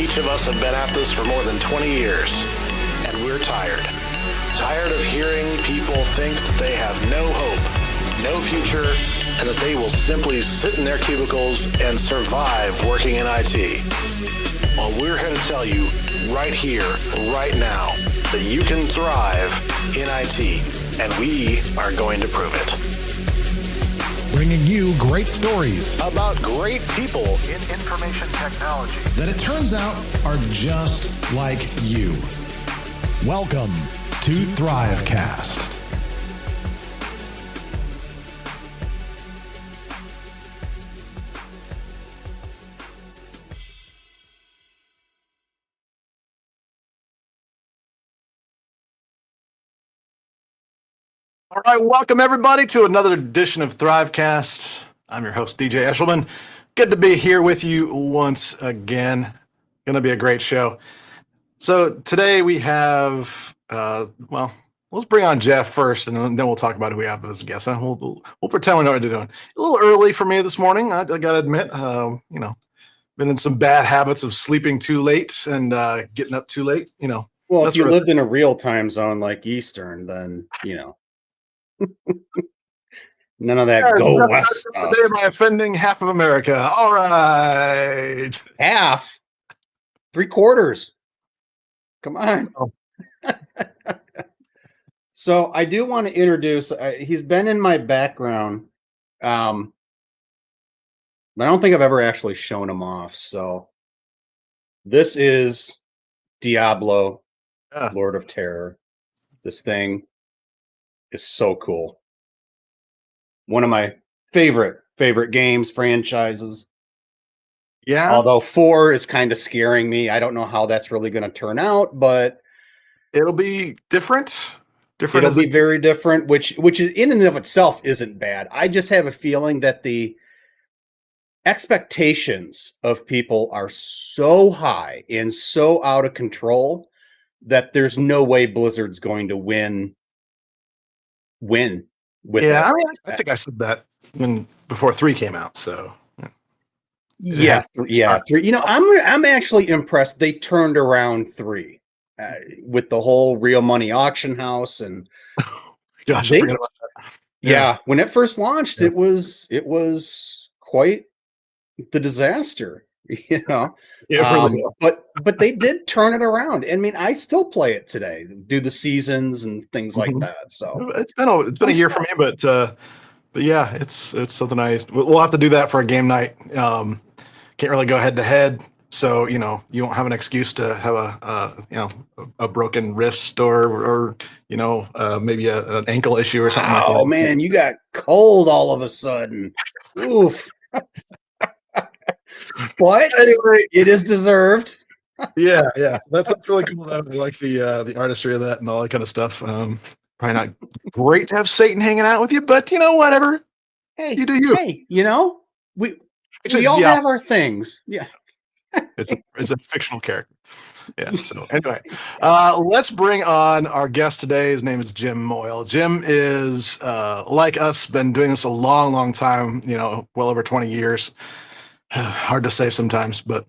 Each of us have been at this for more than 20 years, and we're tired. Tired of hearing people think that they have no hope, no future, and that they will simply sit in their cubicles and survive working in IT. Well, we're here to tell you right here, right now, that you can thrive in IT, and we are going to prove it. Bringing you great stories About great people in information technology that it turns out are just like you. Welcome to THRIVEcast. All right, welcome everybody to another edition of THRIVEcast. I'm your host, DJ Eshelman. Good to be here with you once again. Going to be a great show. So today we have, let's bring on Jeff first, and then we'll talk about who we have as a guest. We'll pretend we know what we're doing. A little early for me this morning, I got to admit. Been in some bad habits of sleeping too late and getting up too late. Well, if you lived in a real time zone like Eastern, then none of that go west stuff. Today by offending half of America. All right. Half, 3/4. Come on. Oh. So I do want to introduce. He's been in my background, but I don't think I've ever actually shown him off. So this is Diablo, Lord of Terror. This thing is so cool. One of my favorite games, franchises. Yeah. Although 4 is kind of scaring me. I don't know how that's really going to turn out, but it'll be different. It'll be very different, which is in and of itself isn't bad. I just have a feeling that the expectations of people are so high and so out of control that there's no way Blizzard's going to win with it. I think I said that before 3 came out. So yeah, 3. I'm actually impressed. They turned around 3 with the whole real money auction house and gosh, I forgot about that. Yeah, when it first launched, it was quite the disaster. Really but they did turn it around. I mean, I still play it today, do the seasons and things like that. So it's been a year for me, but yeah, it's something we'll have to do that for a game night. Can't really go head to head, so you won't have an excuse to have a broken wrist or maybe an ankle issue or something like that. Oh man, you got cold all of a sudden. Oof. But anyway, it is deserved. Yeah, that's really cool. I like the artistry of that and all that kind of stuff. Probably not great to have Satan hanging out with you, but whatever. Hey, you do you. Hey, we all have our things. Yeah, it's a fictional character. Yeah. So anyway, let's bring on our guest today. His name is Jim Moyle. Jim is like us, been doing this a long time. Well over 20 years. Hard to say sometimes, but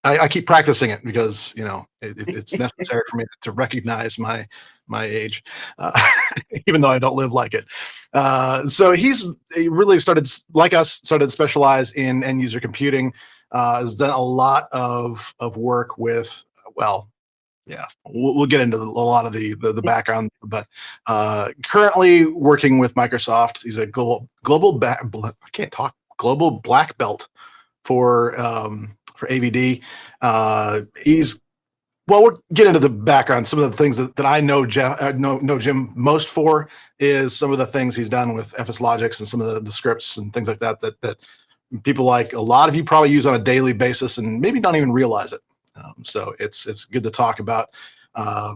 I keep practicing it because it's necessary for me to recognize my age, even though I don't live like it. So he really started like us, started to specialize in end user computing. Has done a lot of work with we'll get into a lot of the background, but currently working with Microsoft. He's a global black belt for AVD. We'll get into the background. Some of the things that I know Jim most for is some of the things he's done with FS Logics and some of the scripts and things like that people like a lot of you probably use on a daily basis and maybe don't even realize it. So it's good to talk about. I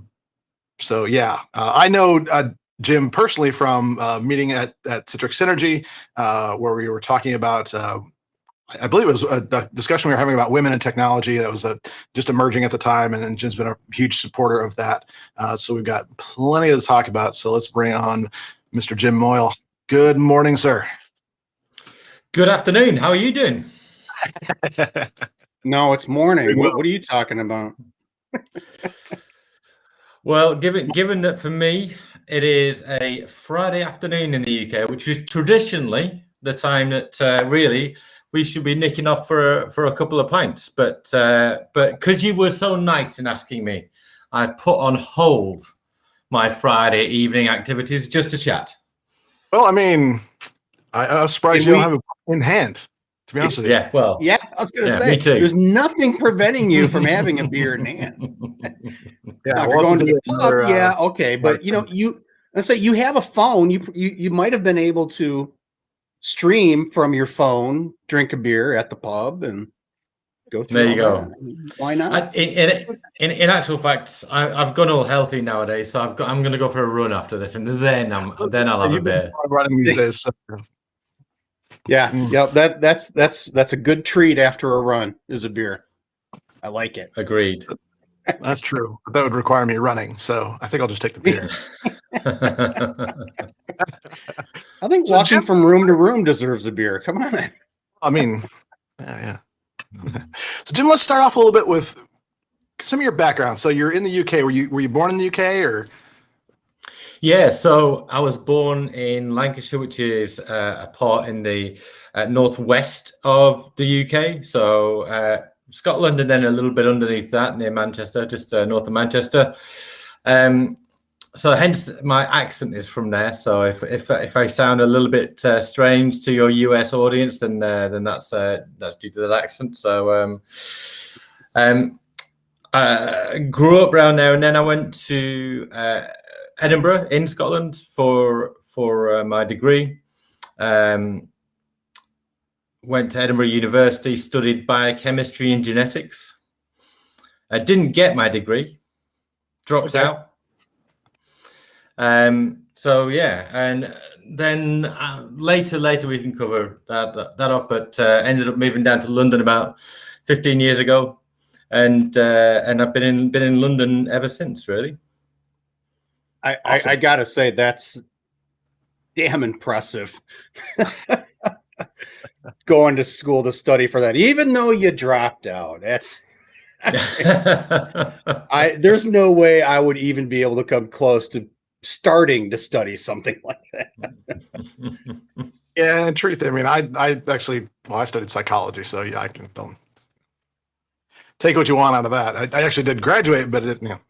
know Jim personally from meeting at Citrix Synergy, where we were talking about I believe it was a discussion we were having about women in technology that was just emerging at the time, and Jim's been a huge supporter of that. So we've got plenty to talk about. So let's bring on Mr. Jim Moyle. Good morning, sir. Good afternoon. How are you doing? No, it's morning. What are you talking about? Well, given that for me it is a Friday afternoon in the UK, which is traditionally the time that really we should be nicking off for a couple of pints, but because you were so nice in asking me, I've put on hold my Friday evening activities just to chat. Well, I mean, I was surprised you don't have it in hand. To be honest with you. Yeah, well, yeah, I was going to say, me too. There's nothing preventing you from having a beer in hand. Yeah, if you're going to the pub, yeah, okay, but let's say you have a phone. You might have been able to stream from your phone, drink a beer at the pub, and go through. There you go. That. Why not? In actual fact, I've gone all healthy nowadays, so I'm going to go for a run after this, and then I'll have a beer. Running these days. So. Yeah, that's a good treat after a run is a beer. I like it. Agreed. That's true. But that would require me running, so I think I'll just take the beer. I think walking from room to room deserves a beer. Come on. I mean, yeah. So Jim, let's start off a little bit with some of your background. So you're in the UK. Were you born in the UK or? Yeah, so I was born in Lancashire, which is a part in the northwest of the UK. So Scotland, and then a little bit underneath that, near Manchester, just north of Manchester. So hence my accent is from there. So if I sound a little bit strange to your US audience, then that's due to that accent. So I grew up around there, and then I went to Edinburgh in Scotland for my degree. Went to Edinburgh University, studied biochemistry and genetics. I didn't get my degree, dropped out. So yeah, and then later we can cover that up. But ended up moving down to London about 15 years ago, and I've been in London ever since, really. Awesome. I gotta say that's damn impressive. Going to school to study for that, even though you dropped out. That's there's no way I would even be able to come close to starting to study something like that. Yeah, in truth, I mean, I actually I studied psychology, so yeah, I can don't take what you want out of that. I actually did graduate, but it didn't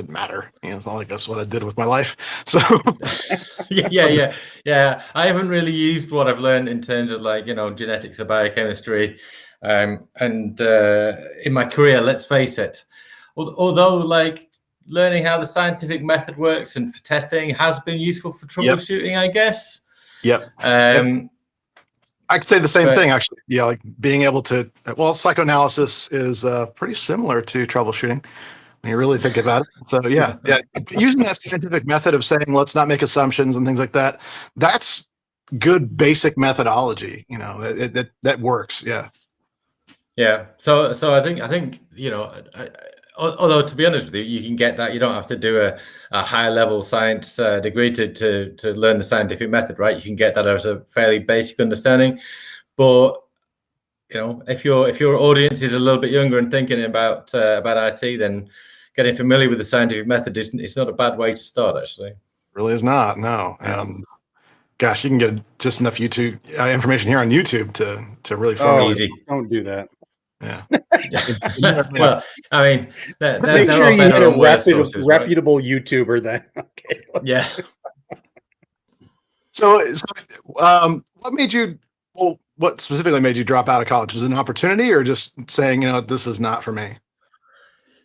matter. It's not like that's what I did with my life. So yeah. I haven't really used what I've learned in terms of genetics or biochemistry, and in my career, let's face it. Although learning how the scientific method works and for testing has been useful for troubleshooting, I guess. Yep. I could say the same thing, actually. Yeah, like being able to. Well, psychoanalysis is pretty similar to troubleshooting. When you really think about it. So yeah, using that scientific method of saying, let's not make assumptions and things like that, that's good basic methodology. That works. Yeah. Yeah. So I think although to be honest with you, you can get that. You don't have to do a higher level science degree to learn the scientific method, right? You can get that as a fairly basic understanding. But if your audience is a little bit younger and thinking about IT, then getting familiar with the scientific method it's not a bad way to start, actually. It really is not. No. Gosh, you can get just enough YouTube information here on YouTube to really follow. Easy. Don't do that. Yeah. Well, I mean, make sure you hit a reputable YouTuber then. Okay. Yeah. So what made you? Well, what specifically made you drop out of college? Was it an opportunity, or just saying, this is not for me?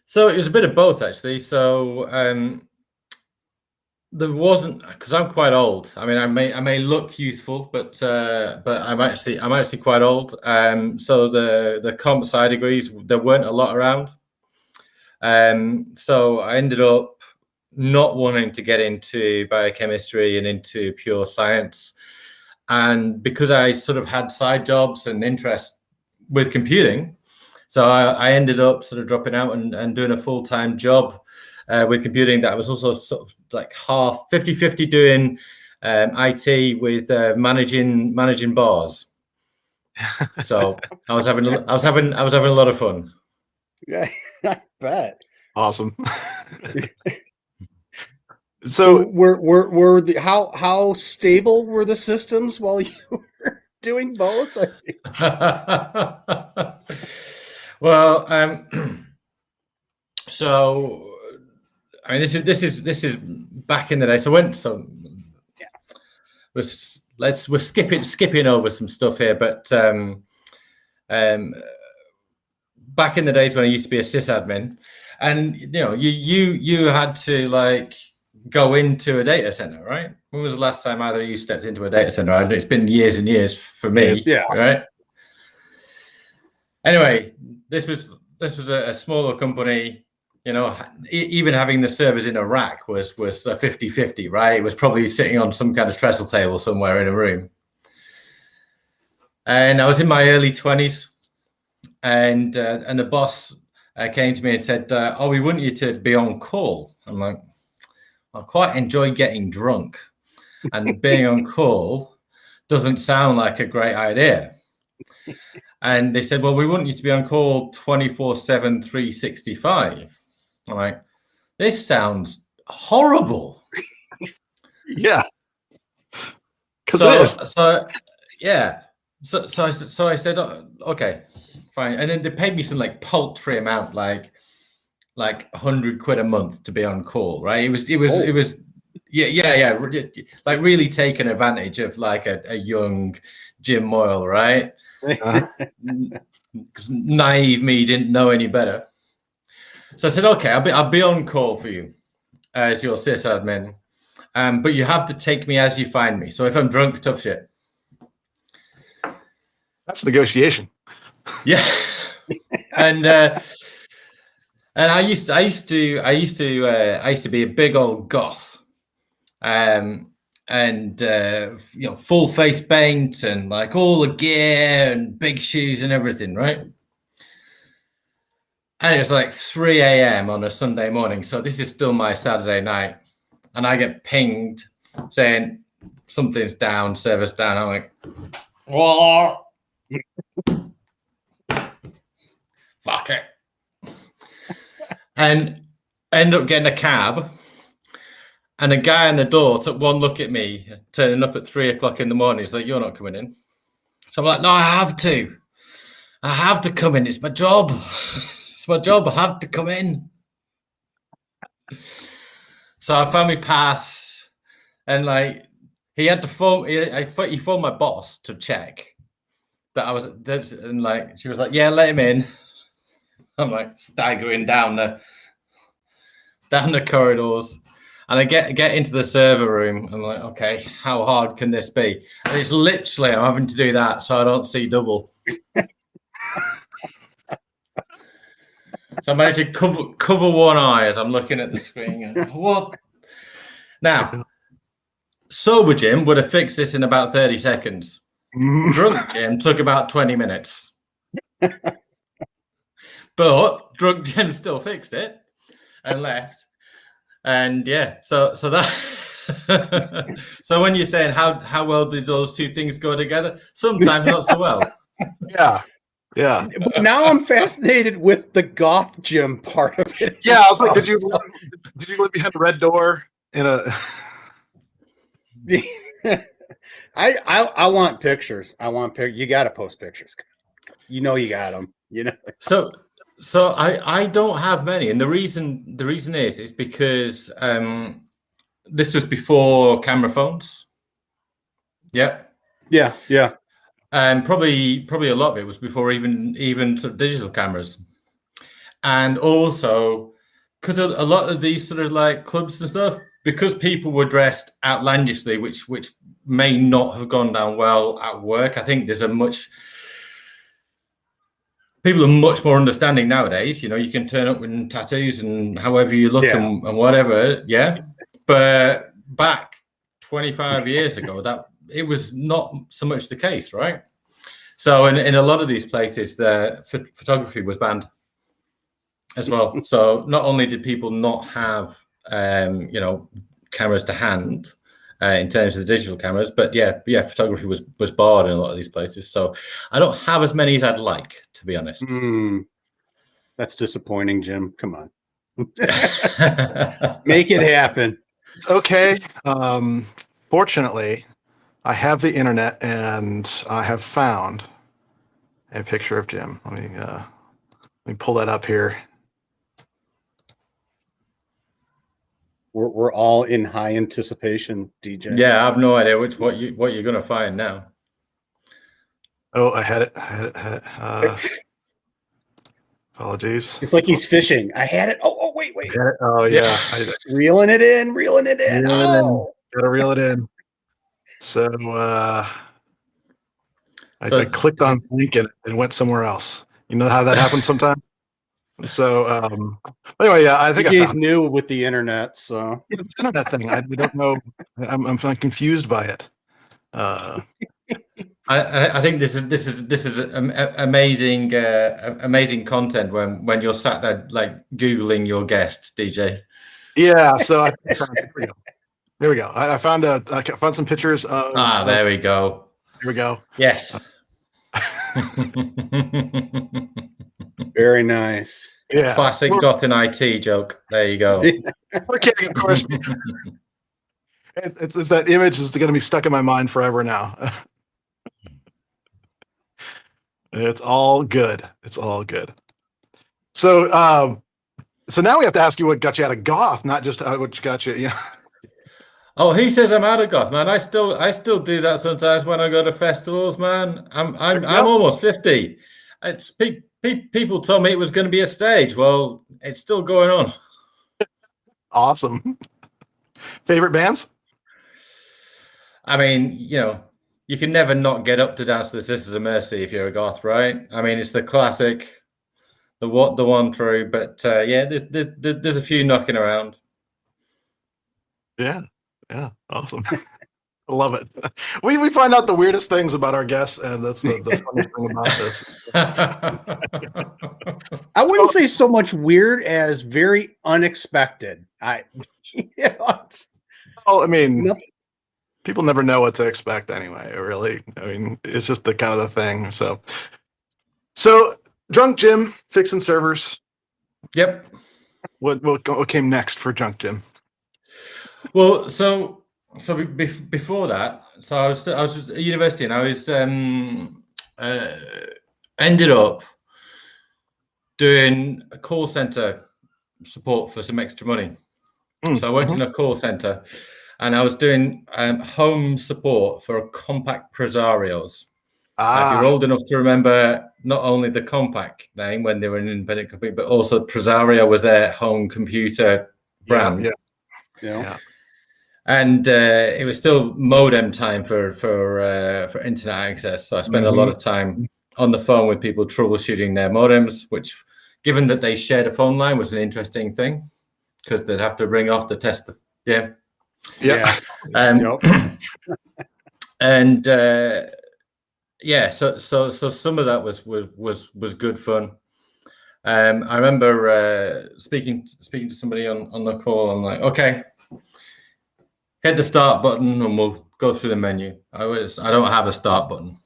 So it was a bit of both, actually. So there wasn't, because I'm quite old. I mean, I may look youthful, but I'm actually quite old. So the comp sci degrees, there weren't a lot around. So I ended up not wanting to get into biochemistry and into pure science. And because I sort of had side jobs and interest with computing, so I ended up sort of dropping out and doing a full-time job with computing that I was also sort of like half 50-50 doing IT with managing bars. So I was having a lot of fun. Yeah, I bet. Awesome. So were the how stable were the systems while you were doing both? Well, so I mean, this is back in the day. So we're skipping over some stuff here, but back in the days when I used to be a sysadmin, and you had to like go into a data center, right? When was the last time either of you stepped into a data center? It's been years and years for me, yeah. Right? Anyway, this was a smaller company. Even having the servers in a rack was a 50-50, right? It was probably sitting on some kind of trestle table somewhere in a room. And I was in my early 20s, and the boss came to me and said, "Oh, we want you to be on call." I'm like, I quite enjoy getting drunk, and being on call doesn't sound like a great idea. And they said, "Well, we want you to be on call 24/7, 365. I'm like, this sounds horrible. Yeah. So I said, "Oh, okay, fine." And then they paid me some like paltry amount, like 100 quid a month to be on call, right? It was like really taking advantage of like a young Jim Moyle, right? Because naive me didn't know any better. So I said, okay, I'll be on call for you as your sysadmin, but you have to take me as you find me. So if I'm drunk, tough shit. That's negotiation. Yeah, and I used to be a big old goth, full face paint and like all the gear and big shoes and everything, right? And it was like 3 a.m. on a Sunday morning. So this is still my Saturday night. And I get pinged saying something's down, server's down. I'm like, what? Fuck it. And end up getting a cab. And a guy on the door took one look at me, turning up at 3 o'clock in the morning. He's like, "You're not coming in." So I'm like, "No, I have to. I have to come in. It's my job. It's my job. I have to come in." So I found my pass, and like he had to phone. He phoned my boss to check that I was. And like she was like, "Yeah, let him in." I'm like staggering down the corridors, and I get into the server room. I'm like, okay, how hard can this be? And it's literally I'm having to do that so I don't see double. So I managed to cover one eye as I'm looking at the screen. What? Now, sober Jim would have fixed this in about 30 seconds. Drunk Jim took about 20 minutes. But drunk Jim still fixed it and left. And yeah, so that so when you're saying how well did those two things go together, sometimes not so well. Yeah. But now I'm fascinated with the goth Jim part of it. Yeah, I was like, did you live behind a red door in a? I want pictures. You got to post pictures. You got them. So I don't have many, and the reason is because this was before camera phones. Yeah. And probably a lot of it was before even sort of digital cameras, and also because a lot of these sort of like clubs and stuff, because people were dressed outlandishly, which may not have gone down well at work. I think people are much more understanding nowadays. You can turn up with tattoos and however you look and whatever. Yeah. But back 25 years ago, that it was not so much the case, right? So in a lot of these places, the photography was banned as well. So not only did people not have, cameras to hand, in terms of the digital cameras. But yeah, photography was barred in a lot of these places. So I don't have as many as I'd like, to be honest. That's disappointing, Jim. Come on. Make it happen. It's okay. Fortunately, I have the internet and I have found a picture of Jim. Let me pull that up here. We're all in high anticipation, DJ. Yeah, I have no idea what you're gonna find now. Oh, I had it. Apologies. It's like he's fishing. I had it. Oh, wait. Oh yeah. Reeling it in. Gotta reel it in. So I clicked on the link and it went somewhere else. You know how that happens sometimes? So anyway, yeah, I think DJ's new with the internet, so it's an internet thing. I don't know. I'm confused by it. I think this is amazing amazing content when you're sat there like Googling your guests, DJ. Yeah, so there we go. I found some pictures of. There we go. Here we go. Yes. Very nice. Yeah. Classic Goth in IT joke. There you go. We're kidding, of course. It's that image is going to be stuck in my mind forever now. It's all good. It's all good. So now we have to ask you what got you out of Goth, not just what got you. Oh, he says I'm out of Goth, man. I still do that sometimes when I go to festivals, man. I'm almost 50. It's people told me it was going to be a stage. Well, it's still going on. Awesome. Favorite bands? I mean, you can never not get up to dance to the Sisters of Mercy if you're a Goth, right? I mean, it's the classic, the one true. But yeah, there's a few knocking around. Yeah, awesome. I love it. We find out the weirdest things about our guests, and that's the funniest thing about this. I wouldn't say so much weird as very unexpected. I mean, people never know what to expect anyway. Really, I mean, it's just the kind of the thing. So Drunk Jim fixing servers. Yep. What came next for Drunk Jim? Well, so before that, so I was just at university, and I was ended up doing a call center support for some extra money. So I worked in a call center, and I was doing home support for compact Presarios. If you're old enough to remember not only the Compact name when they were an independent company, but also Presario was their home computer brand. Yeah. And it was still modem time for internet access. So I spent a lot of time on the phone with people troubleshooting their modems, which, given that they shared a phone line, was an interesting thing because they'd have to ring off to test the And so some of that was good fun. I remember speaking to somebody on the call. I'm like, okay, hit the start button and we'll go through the menu. I don't have a start button.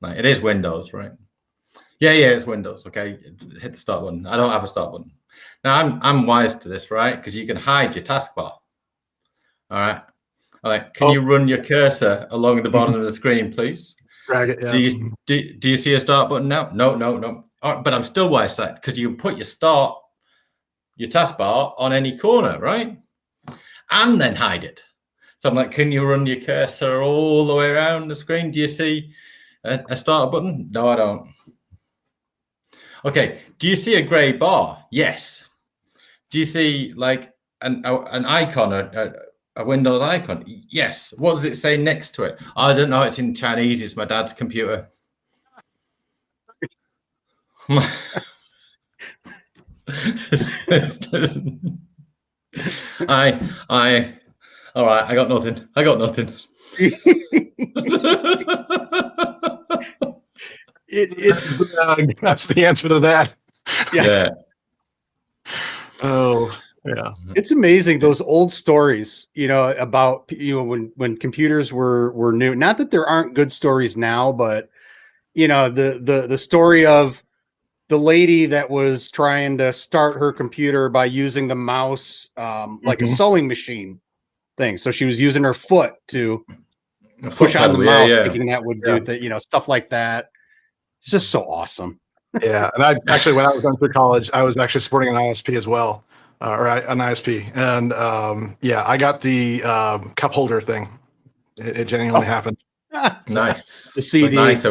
Like, it is Windows, right? Yeah, it's Windows. Okay, hit the start button. I don't have a start button. Now I'm wise to this, right? Because you can hide your taskbar. All right. All right. Can you run your cursor along the bottom of the screen, please? Drag it. Yeah. Do you see a start button now? No. Right, but I'm still wise to that because you can put your taskbar on any corner, right? And then hide it. So I'm like, can you run your cursor all the way around the screen? Do you see a start button? No, I don't. Okay. Do you see a gray bar? Yes. Do you see like an icon, a Windows icon? Yes. What does it say next to it? I don't know. It's in Chinese. It's my dad's computer. All right. I got nothing. It's that's the answer to that. Yeah. Oh, Yeah. It's amazing those old stories, about when computers were new. Not that there aren't good stories now, but the story of the lady that was trying to start her computer by using the mouse like a sewing machine thing. So she was using her foot to push on the mouse, thinking that would do stuff like that. It's just so awesome. Yeah, and I actually, when I was going through college, I was actually supporting an ISP as well, an ISP, and I got the cup holder thing. It genuinely happened. Nice, the CD, nice,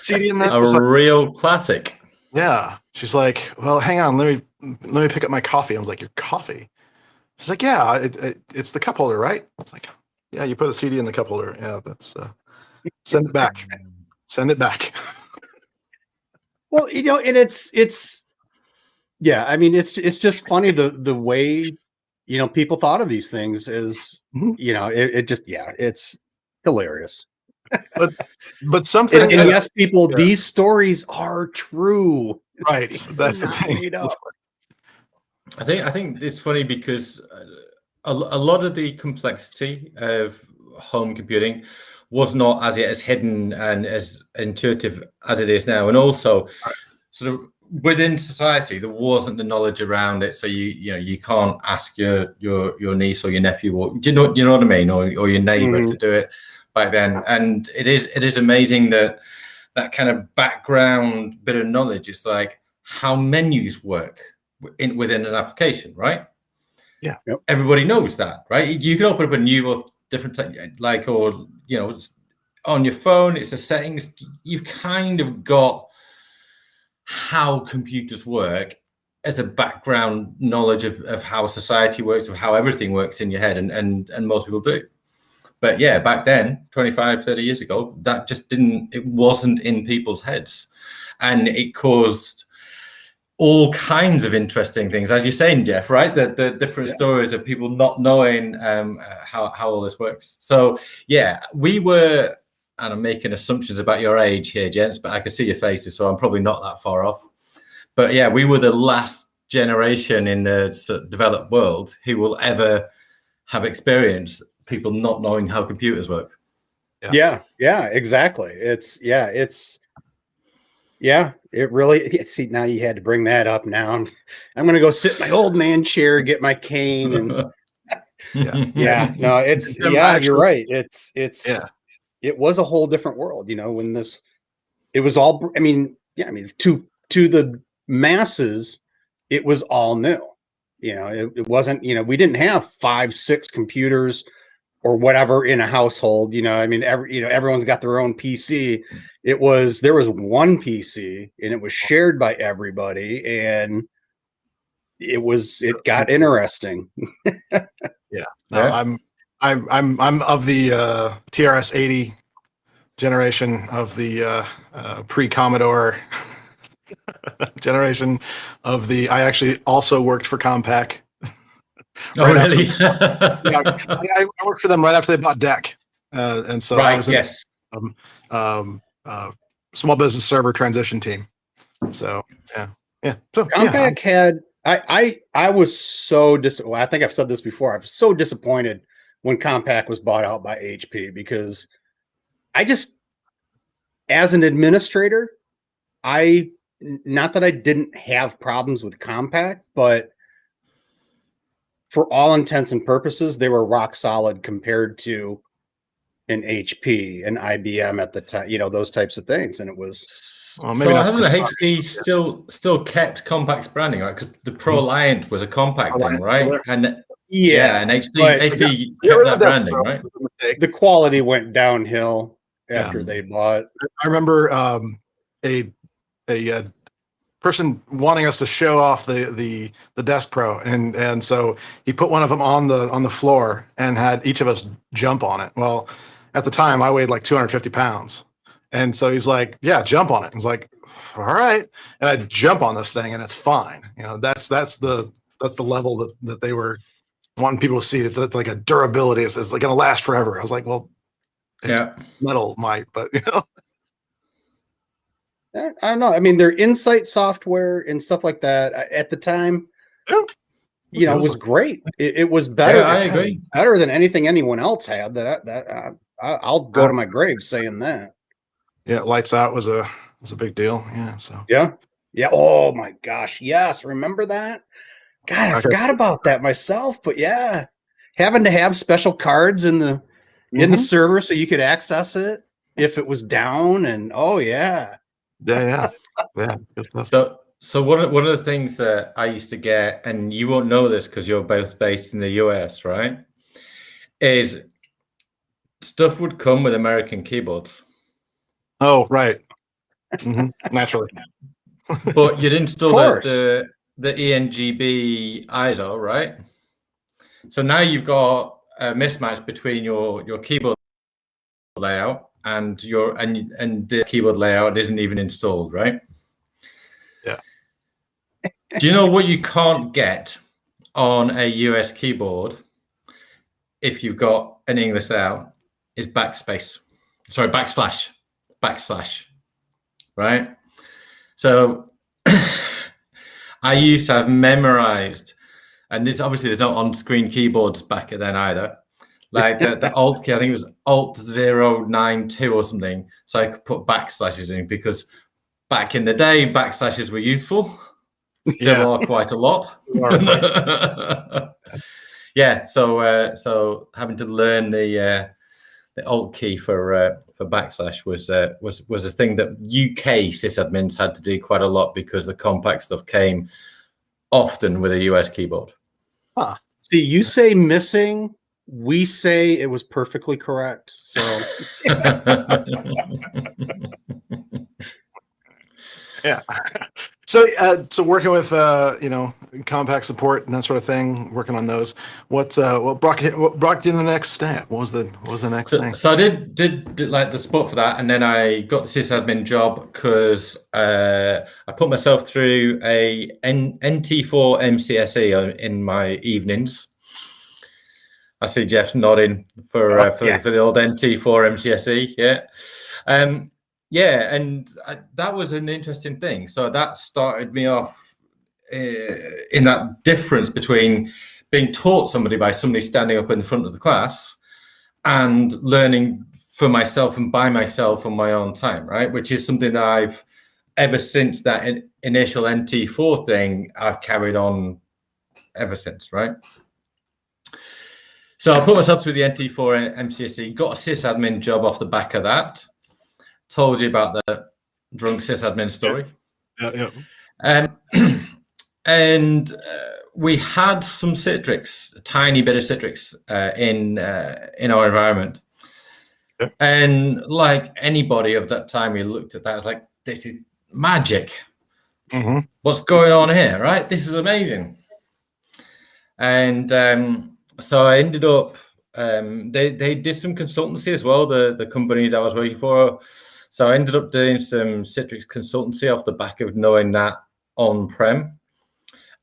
CD in that, a real classic. Yeah, she's like, "Well, hang on, let me pick up my coffee." I was like, "Your coffee?" She's like, "Yeah, it's the cup holder, right?" I was like, "Yeah, you put a CD in the cup holder. Yeah, that's send it back, send it back." Well, and it's yeah. I mean, it's just funny the way people thought of these things is it's hilarious. But something, and yes, people, these stories are true, right? That's the thing. Made up. I think it's funny because a lot of the complexity of home computing was not as yet as hidden and as intuitive as it is now, and also sort of within society there wasn't the knowledge around it. So you can't ask your niece or your nephew, or you know what I mean, or your neighbor to do it back then. And it is amazing that kind of background bit of knowledge. It's like how menus work within an application, right? Yeah. Yep. Everybody knows that, right? You can open up a new or different on your phone, it's a settings. You've kind of got how computers work as a background knowledge of how society works, of how everything works in your head, and most people do. But yeah, back then, 25, 30 years ago, that just it wasn't in people's heads. And it caused all kinds of interesting things, as you're saying, Jeff, right? The different stories of people not knowing how all this works. So yeah, we were, and I'm making assumptions about your age here, gents, but I can see your faces, so I'm probably not that far off. But yeah, we were the last generation in the sort of developed world who will ever have experienced people not knowing how computers work. Yeah, exactly. It really. See, now you had to bring that up. Now I'm going to go sit in my old man chair, get my cane, and no, it's you're right. It was a whole different world, when it was all. I mean, to the masses, it was all new. It wasn't. We didn't have 5-6 computers or whatever in a household. Everyone's got their own PC. There was one PC, and it was shared by everybody, and it got interesting. I'm of the TRS-80 generation, of the pre-Commodore generation, I actually also worked for Compaq. Oh, really? I worked for them right after they bought DEC, and so I was in small business server transition team. So yeah. So Compaq had. I was so I think I've said this before. I was so disappointed when Compaq was bought out by HP, because I just, as an administrator, not that I didn't have problems with Compaq, but for all intents and purposes, they were rock solid compared to an HP and IBM at the time, those types of things. And it was. Well, so hasn't HP still kept Compaq's branding, right? Because the ProLiant was a Compaq thing, right? And and HP kept that branding, right? The quality went downhill after they bought. I remember a person wanting us to show off the Desk Pro, and so he put one of them on the floor and had each of us jump on it. Well, at the time I weighed like 250 pounds, and so he's like, "Yeah, jump on it." I was like, "All right," and I jump on this thing, and it's fine. That's the level that they were wanting people to see. It's like a durability. It's like going to last forever. I was like, "Well, metal might, but I don't know. I mean, their Insight software and stuff like that at the time, it was great. It was better. Yeah, I God, it was agree. better than anything anyone else had. I'll go to my grave saying that. Yeah, Lights Out was a big deal. Yeah, so Yeah. Oh my gosh, yes. Remember that? God, I forgot about that myself. But yeah, having to have special cards in the server so you could access it if it was down, and yeah. Good stuff. So one of the things that I used to get, and you won't know this because you're both based in the US, right? Is stuff would come with American keyboards. Oh, right. Naturally. But you'd install the ENGB ISO, right? So now you've got a mismatch between your keyboard layout and the keyboard layout isn't even installed, right? Yeah. Do you know what you can't get on a US keyboard if you've got an English layout is backslash, right? So I used to have memorized, and this obviously there's no on-screen keyboards back then either. Like the Alt key, I think it was Alt 092 or something. So I could put backslashes in because back in the day, backslashes were useful. Still are quite a lot. Yeah. So having to learn the Alt key for backslash was a thing that UK sysadmins had to do quite a lot because the compact stuff came often with a US keyboard. See, you say missing, we say it was perfectly correct. So yeah. So working with compact support and that sort of thing, working on those. What brought you to the next step? What was the next thing? So I did like the support for that, and then I got the sysadmin job because I put myself through a NT4 MCSE in my evenings. I see Jeff's nodding for the old NT4 MCSE. Yeah. Yeah, and that was an interesting thing. So that started me off in that difference between being taught by somebody standing up in the front of the class and learning for myself and by myself on my own time, right? Which is something that I've, ever since that initial NT4 thing, I've carried on ever since, right? So I put myself through the NT4 MCSE, got a sysadmin job off the back of that. Told you about the drunk sysadmin story. Yeah. And we had some Citrix, a tiny bit of Citrix in our environment. Yeah. And like anybody of that time, we looked at that, I was like, this is magic. Mm-hmm. What's going on here, right? This is amazing. And so I ended up, they did some consultancy as well, the company that I was working for. So I ended up doing some Citrix consultancy off the back of knowing that on-prem.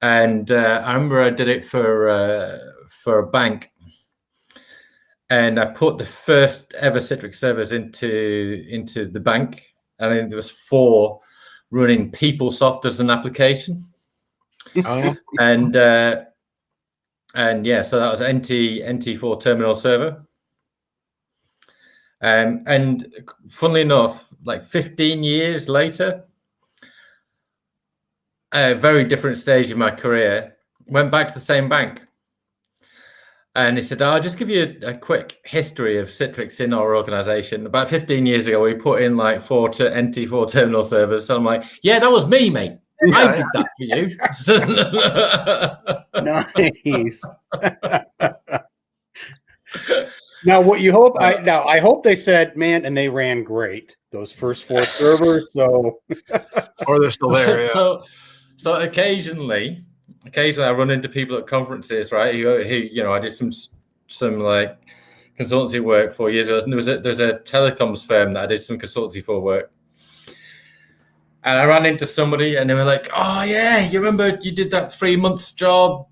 And I remember I did it for a bank. And I put the first ever Citrix servers into the bank. I think there was 4 running PeopleSoft as an application. Oh. And yeah, so that was NT4 terminal server. And funnily enough, like 15 years later, a very different stage in my career, went back to the same bank. And he said, I'll just give you a quick history of Citrix in our organization. About 15 years ago, we put in like 4 to NT4 terminal servers. So I'm like, yeah, that was me, mate. Yeah. I did that for you. Nice. Now, what you hope? I hope they said, man, and they ran great. Those first 4 servers. So, or they're still there. Yeah. So occasionally, I run into people at conferences, right? Who I did some like consultancy work for years ago. And there's a telecoms firm that I did some consultancy for work. And I ran into somebody, and they were like, "Oh yeah, you remember you did that 3 months job?"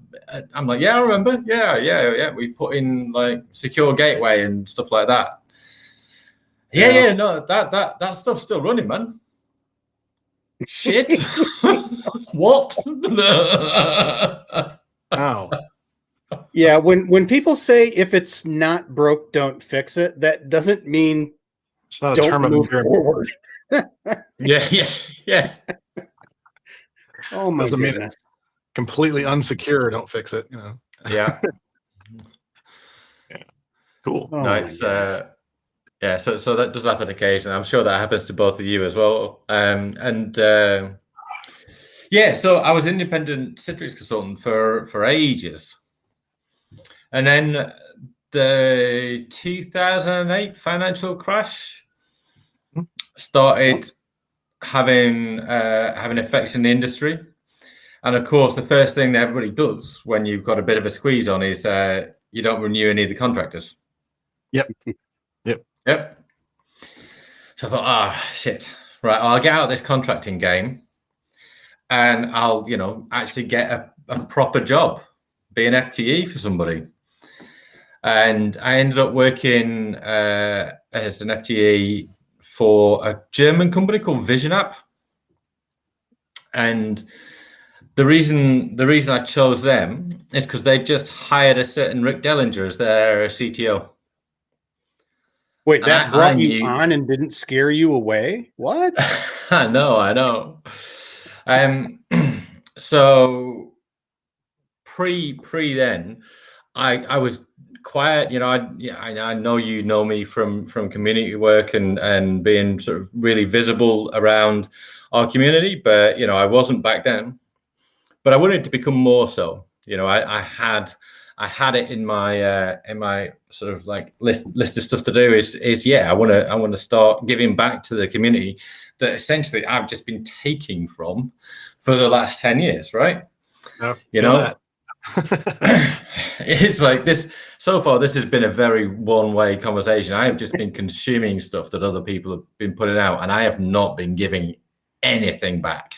I'm like, "Yeah, I remember. Yeah. We put in like secure gateway and stuff like that." Yeah. No, that stuff's still running, man. Shit. What? Oh, Yeah, when people say if it's not broke, don't fix it, that doesn't mean it's not a don't term of move endearment. forward. Yeah. Oh my Doesn't mean goodness. it's completely unsecure. Don't fix it. Yeah. Cool. Oh No, my it's goodness. yeah. So that does happen occasionally. I'm sure that happens to both of you as well. Yeah. So I was independent Citrix consultant for ages, and then the 2008 financial crash started having effects in the industry. And of course, the first thing that everybody does when you've got a bit of a squeeze on is you don't renew any of the contractors. Yep. So I thought, shit. Right, I'll get out of this contracting game, and I'll, actually get a proper job, be an FTE for somebody. And I ended up working as an FTE for a German company called Vision App. And the reason I chose them is because they just hired a certain Rick Dellinger as their CTO. Wait, that brought you on and didn't scare you away? What? I know. So pre then, I was quiet. I know you know me from community work and being sort of really visible around our community, but I wasn't back then. But I wanted to become more so. I had it in my sort of like list of stuff to do is I want to start giving back to the community that essentially I've just been taking from for the last 10 years, right? It's like this. So far, this has been a very one-way conversation. I have just been consuming stuff that other people have been putting out, and I have not been giving anything back.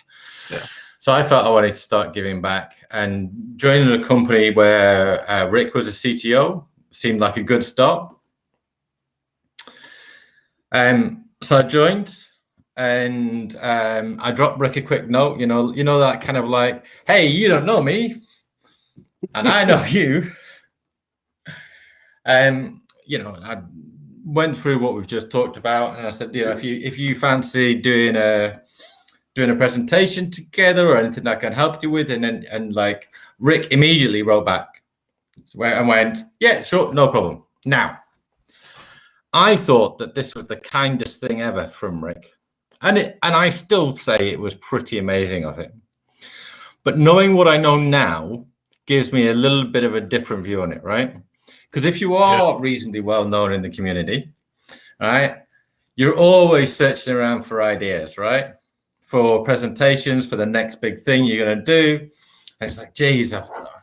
Yeah. So I felt I wanted to start giving back, and joining a company where Rick was a CTO seemed like a good start. So I joined, and I dropped Rick a quick note. You know that kind of like, hey, you don't know me, and I know you. I went through what we've just talked about, and I said, if you fancy doing a presentation together or anything I can help you with, and like Rick immediately wrote back and went, yeah, sure, no problem. Now, I thought that this was the kindest thing ever from Rick, and I still say it was pretty amazing of him. But knowing what I know now gives me a little bit of a different view on it, right? Because if you are reasonably well known in the community, right, you're always searching around for ideas, right? For presentations, for the next big thing you're going to do. And it's like, geez,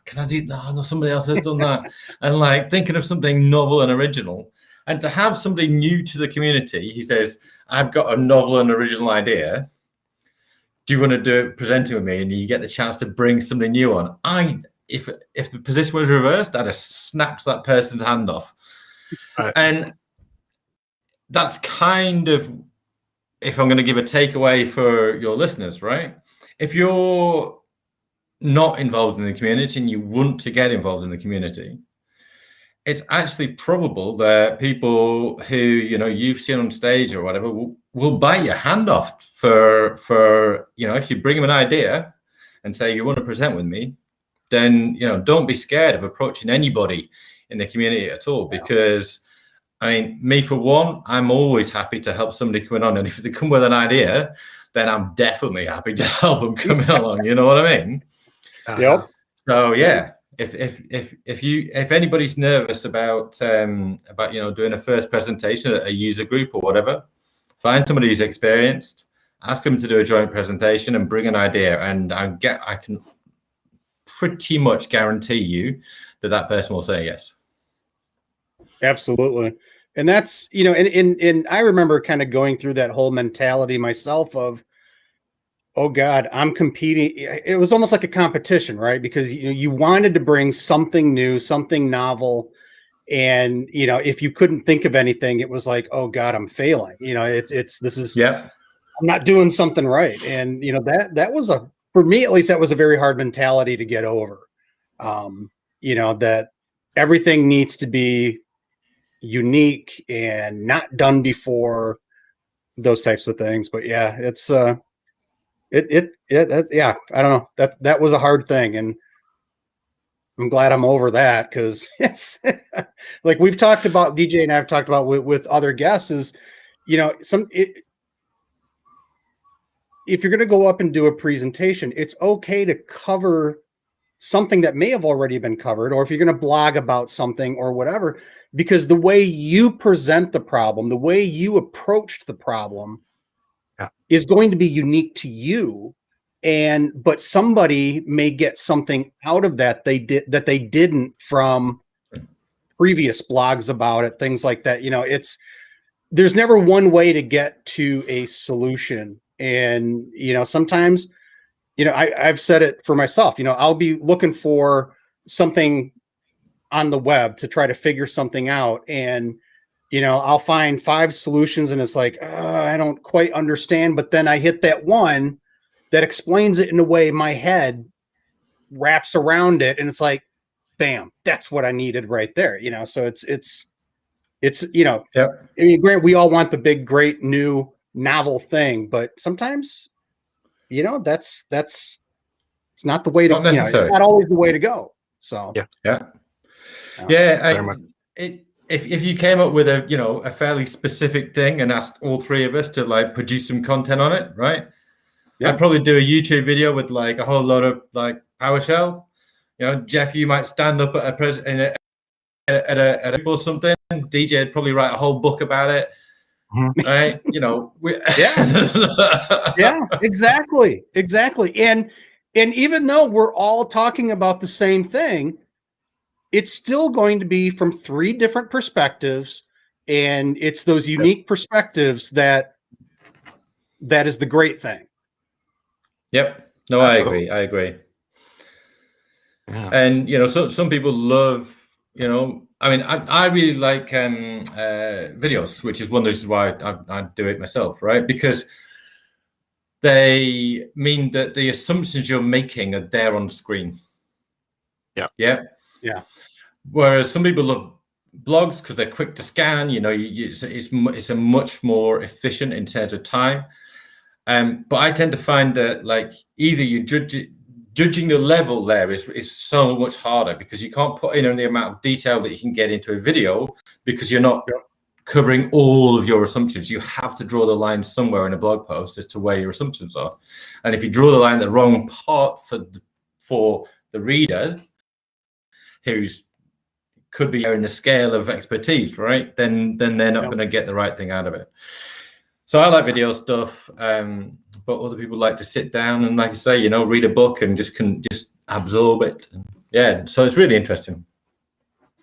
can I do that? I know somebody else has done that. And like thinking of something novel and original. And to have somebody new to the community, he says, I've got a novel and original idea. Do you want to do it presenting with me? And you get the chance to bring something new on. If the position was reversed, I'd have snapped that person's hand off. Right. And that's kind of, if I'm going to give a takeaway for your listeners, right? If you're not involved in the community and you want to get involved in the community, it's actually probable that people who you've seen on stage or whatever will bite your hand off for if you bring them an idea and say you want to present with me, then don't be scared of approaching anybody in the community at all, because me for one, I'm always happy to help somebody coming on, and if they come with an idea, then I'm definitely happy to help them come along. You know what I mean? Yep. So yeah, if anybody's nervous about doing a first presentation at a user group or whatever, find somebody who's experienced, ask them to do a joint presentation and bring an idea, and I can pretty much guarantee you that person will say yes. Absolutely. And that's, and I remember kind of going through that whole mentality myself of, oh God, I'm competing. It was almost like a competition, right? Because you wanted to bring something new, something novel. And, if you couldn't think of anything, it was like, oh God, I'm failing. I'm not doing something right. And, that was for me, at least, that was a very hard mentality to get over. That everything needs to be unique and not done before, those types of things. But yeah, it's yeah, I don't know, that was a hard thing, and I'm glad I'm over that, because it's like we've talked about, DJ and I've talked about with other guests, is if you're going to go up and do a presentation, it's okay to cover something that may have already been covered, or if you're going to blog about something or whatever, because the way you present the problem, the way you approached the problem is going to be unique to you. But somebody may get something out of that they didn't from previous blogs about it, things like that. There's never one way to get to a solution. And, sometimes, I've said it for myself, I'll be looking for something on the web to try to figure something out. And, I'll find 5 solutions, and it's like, I don't quite understand. But then I hit that one that explains it in a way my head wraps around it. And it's like, bam, that's what I needed right there. So it's, Yep. I mean, Grant, we all want the big, great, new, novel thing, but sometimes, that's it's not the way to, Not necessary. it's not always the way to go. So Yeah. If you came up with a fairly specific thing and asked all 3 of us to like produce some content on it, right? Yeah. I'd probably do a YouTube video with like a whole lot of like PowerShell. Jeff, you might stand up at a or something. DJ would probably write a whole book about it. Right? Yeah, exactly. And even though we're all talking about the same thing, it's still going to be from 3 different perspectives, and it's those unique perspectives that is the great thing. Yep. No, absolutely. I agree. Yeah. And so some people love, I mean, I really like videos, which is one of the reasons why I do it myself, right? Because they mean that the assumptions you're making are there on screen. Yeah. Whereas some people love blogs because they're quick to scan. It's a much more efficient in terms of time. But I tend to find that like either you judging the level there is so much harder, because you can't put in the amount of detail that you can get into a video, because you're not covering all of your assumptions. You have to draw the line somewhere in a blog post as to where your assumptions are. And if you draw the line at the wrong part for the reader, who's could be in the scale of expertise, right? Then they're not going to get the right thing out of it. So I like video stuff, but other people like to sit down and, like I say, read a book and just absorb it. Yeah, so it's really interesting.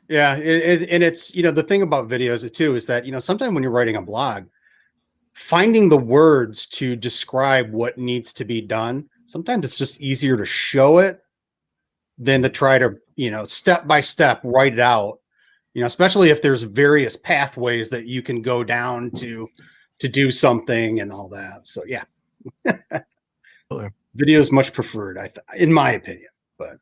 Yeah, and it's the thing about videos too is that sometimes when you're writing a blog, finding the words to describe what needs to be done, sometimes it's just easier to show it than to try to step by step write it out. Especially if there's various pathways that you can go down to do something and all that. So yeah. Video is much preferred, in my opinion. But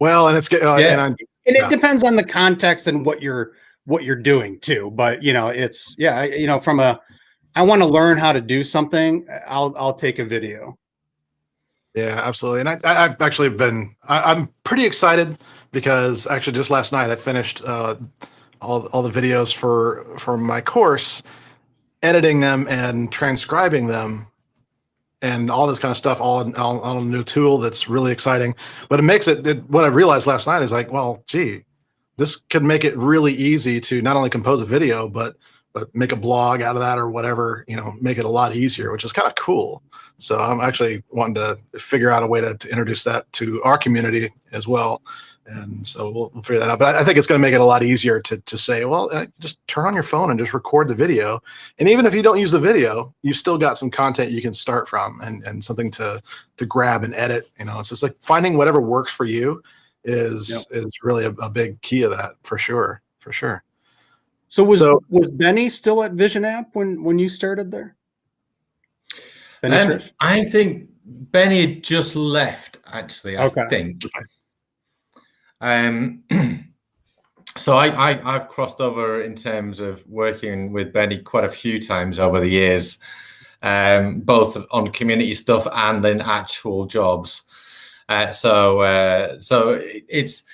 and it's and it depends on the context and what you're doing too. But it's from I want to learn how to do something, I'll take a video. Yeah, absolutely. And I've actually I'm pretty excited, because actually just last night I finished all the videos for my course, editing them and transcribing them and all this kind of stuff, all on a new tool that's really exciting. But it makes what I realized last night is like, well, gee, this could make it really easy to not only compose a video, but make a blog out of that or whatever, make it a lot easier, which is kind of cool. So I'm actually wanting to figure out a way to introduce that to our community as well. And so we'll figure that out. But I think it's going to make it a lot easier to say, well, just turn on your phone and just record the video. And even if you don't use the video, you've still got some content you can start from and something to grab and edit. It's just like finding whatever works for you is really a big key of that, for sure. So was Benny still at Vision App when you started there? I think Benny had just left, actually. I think. So I've crossed over in terms of working with Benny quite a few times over the years, both on community stuff and in actual jobs. So it's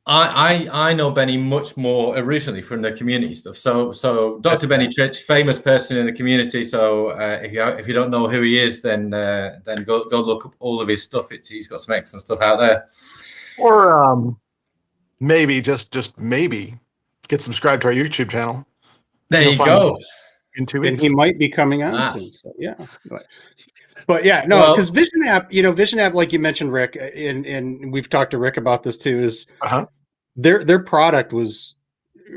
I know Benny much more originally from the community stuff. So Dr. Benny Trich, famous person in the community. So if you don't know who he is, then go look up all of his stuff. He's got some excellent stuff out there. Or maybe just maybe get subscribed to our YouTube channel. There you go. In 2 And weeks, he might be coming on soon. So yeah. But yeah, no, because Vision App, like you mentioned, Rick, and we've talked to Rick about this too, is their product was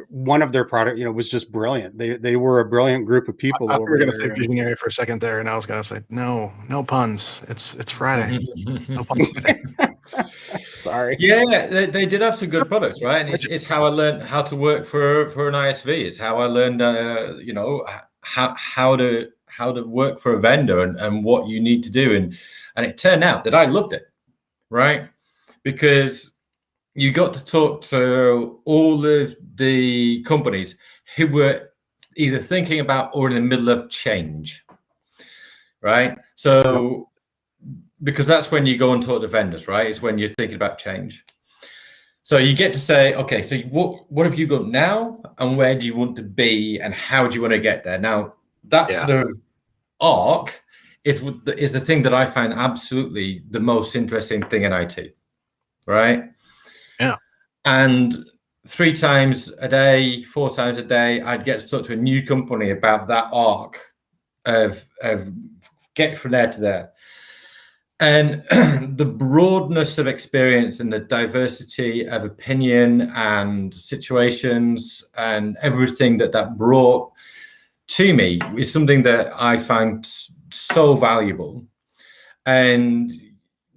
one of their product, was just brilliant. They were a brilliant group of people. I thought we were going to say visionary for a second there, and I was going to say no puns. It's Friday. No puns today. Sorry. Yeah, they did have some good products, right? And it's how I learned how to work for an ISV. It's how I learned, how to work for a vendor and what you need to do. And it turned out that I loved it, right? Because you got to talk to all of the companies who were either thinking about or in the middle of change, right? So because that's when you go and talk to vendors, right? It's when you're thinking about change. So you get to say, okay, so what have you got now, and where do you want to be, and how do you want to get there? Now, that sort of arc is the thing that I find absolutely the most interesting thing in IT, right? Yeah. And 3 times a day, 4 times a day, I'd get to talk to a new company about that arc of get from there to there. And the broadness of experience and the diversity of opinion and situations and everything that brought to me is something that I find so valuable. And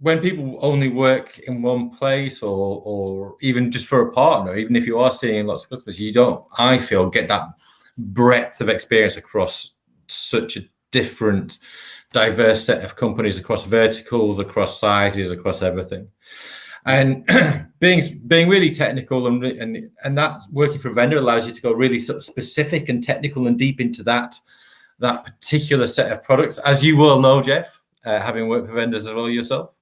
when people only work in one place or even just for a partner, even if you are seeing lots of customers, you don't, I feel, get that breadth of experience across such a different, diverse set of companies, across verticals, across sizes, across everything. And being really technical and that working for a vendor allows you to go really sort of specific and technical and deep into that particular set of products, as you will know, Jeff, having worked for vendors as well yourself.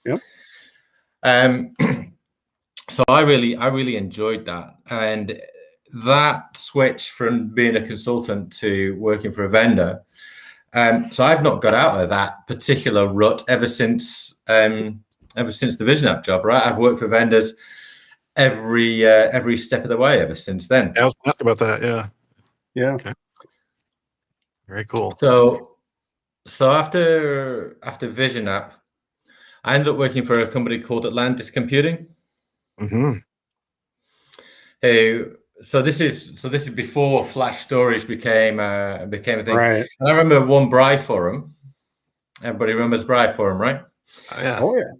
Yep. So I really enjoyed that, and that switch from being a consultant to working for a vendor. So I've not got out of that particular rut ever since the Vision App job. Right, I've worked for vendors every step of the way ever since then. I was going to ask about that. Yeah. Okay. Very cool. So after Vision App, I ended up working for a company called Atlantis Computing. Mm-hmm. So this is before flash storage became a thing. Right. And I remember one Bri forum. Everybody remembers Bri forum, right? Yeah. Oh yeah.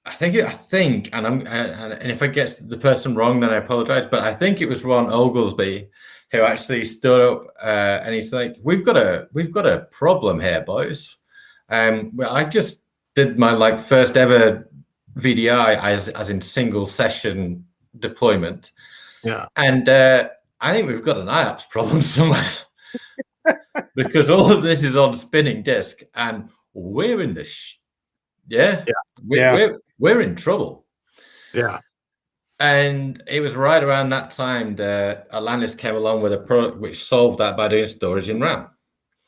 I think, and if I get the person wrong, then I apologize. But I think it was Ron Oglesby who actually stood up and he's like, "We've got a problem here, boys." Well, I just did my first ever VDI as in single session deployment. Yeah. And I think we've got an IOPS problem somewhere because all of this is on spinning disk and we're in the we're in trouble. Yeah. And it was right around that time that Atlantis came along with a product which solved that by doing storage in RAM.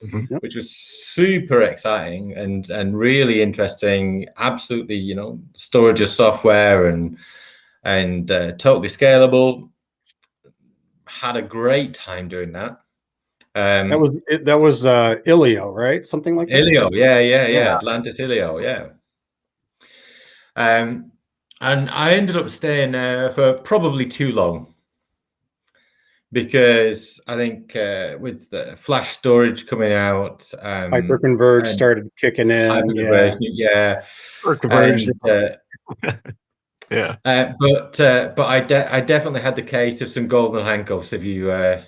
Mm-hmm. Which was super exciting and really interesting. Absolutely, storage as software and totally scalable. Had a great time doing that. That was Ilio, right? Something like that. Ilio, yeah. Atlantis Ilio, yeah. And I ended up staying there for probably too long. Because I think with the flash storage coming out, hyperconverged started kicking in. Hyperconverged, yeah. But I definitely had the case of some golden handcuffs. If you're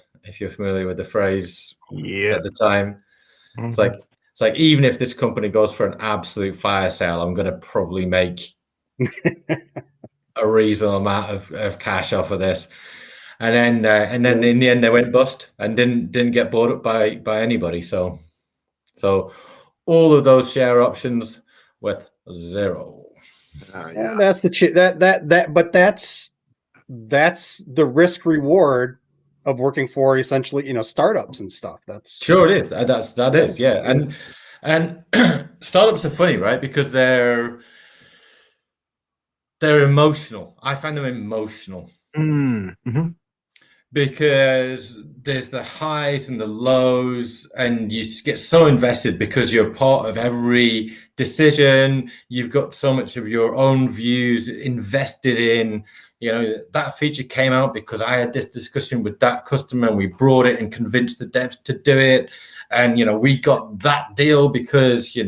familiar with the phrase, at the time, it's like even if this company goes for an absolute fire sale, I'm going to probably make a reasonable amount of cash off of this. And then in the end they went bust and didn't get bought up by anybody. So all of those share options with zero. Yeah. That's the but that's the risk reward of working for essentially, startups and stuff. That's sure it is. That is, yeah. And startups are funny, right? Because they're emotional. I find them emotional. Mm-hmm. Because there's the highs and the lows, and you get so invested because you're part of every decision. You've got so much of your own views invested in. That feature came out because I had this discussion with that customer, and we brought it and convinced the devs to do it. And we got that deal because you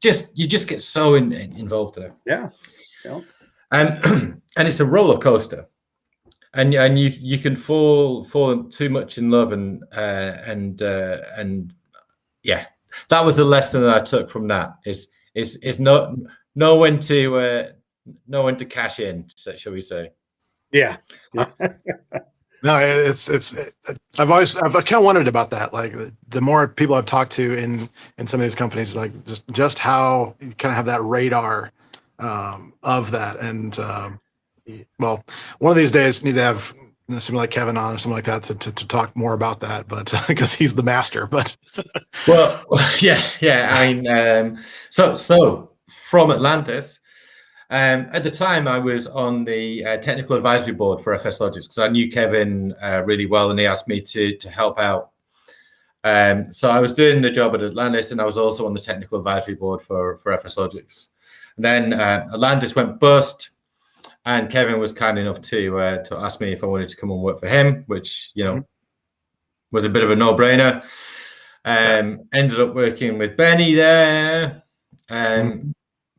just get so involved in it. Yeah. And it's a roller coaster. And you can fall too much in love and yeah, that was the lesson that I took from that is know when to cash in, shall we say? Yeah. No, I've kind of wondered about that. Like the more people I've talked to in some of these companies, like just how you kind of have that radar of that. And well, one of these days need to have somebody like Kevin on or something like that to talk more about that, but because he's the master. But well, yeah. I mean, so from Atlantis. At the time, I was on the technical advisory board for FS Logics because I knew Kevin really well, and he asked me to help out. So I was doing the job at Atlantis, and I was also on the technical advisory board for FS Logics. And then Atlantis went bust, and Kevin was kind enough to ask me if I wanted to come and work for him, which was a bit of a no-brainer. Ended up working with Benny there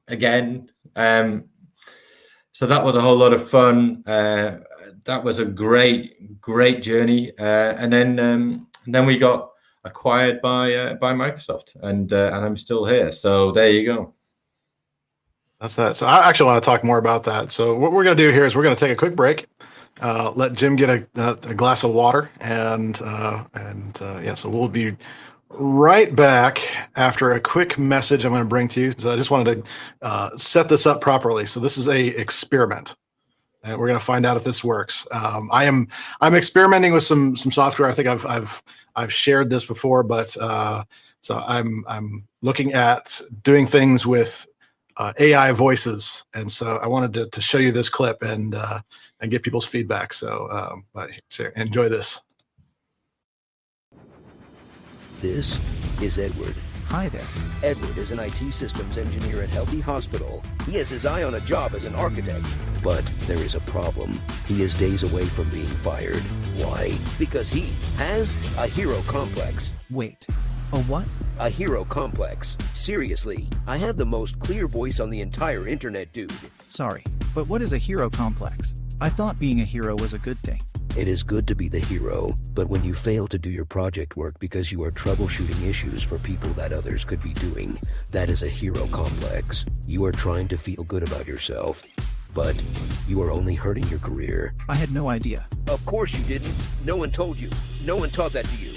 again. So that was a whole lot of fun. That was a great journey. And then we got acquired by Microsoft, and I'm still here. So there you go. That's that. So I actually want to talk more about that. So what we're going to do here is we're going to take a quick break, let Jim get a glass of water, and so we'll be right back after a quick message I'm going to bring to you. So I just wanted to set this up properly. So this is a experiment, and we're going to find out if this works. I'm experimenting with some software. I think I've shared this before, but so I'm looking at doing things with AI voices, and so I wanted to show you this clip and get people's feedback. So enjoy this. This is Edward. Hi there. Edward is an IT systems engineer at Healthy Hospital. He has his eye on a job as an architect. But there is a problem. He is days away from being fired. Why? Because he has a hero complex. Wait, a what? A hero complex. Seriously, I have the most clear voice on the entire internet, dude. Sorry, but what is a hero complex? I thought being a hero was a good thing. It is good to be the hero, but when you fail to do your project work because you are troubleshooting issues for people that others could be doing, that is a hero complex. You are trying to feel good about yourself, but you are only hurting your career. I had no idea. Of course you didn't. No one told you. No one taught that to you.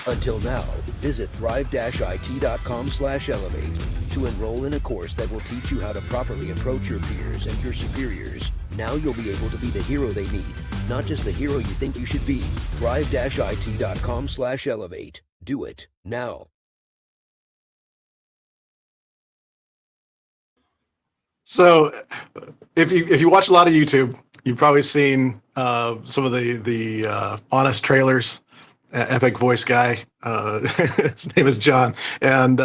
Until now, visit thrive-it.com/elevate to enroll in a course that will teach you how to properly approach your peers and your superiors. Now you'll be able to be the hero they need, not just the hero you think you should be. thrive-it.com/elevate. Do it now. So if you watch a lot of YouTube, you've probably seen some of the honest trailers. Epic voice guy, his name is John, and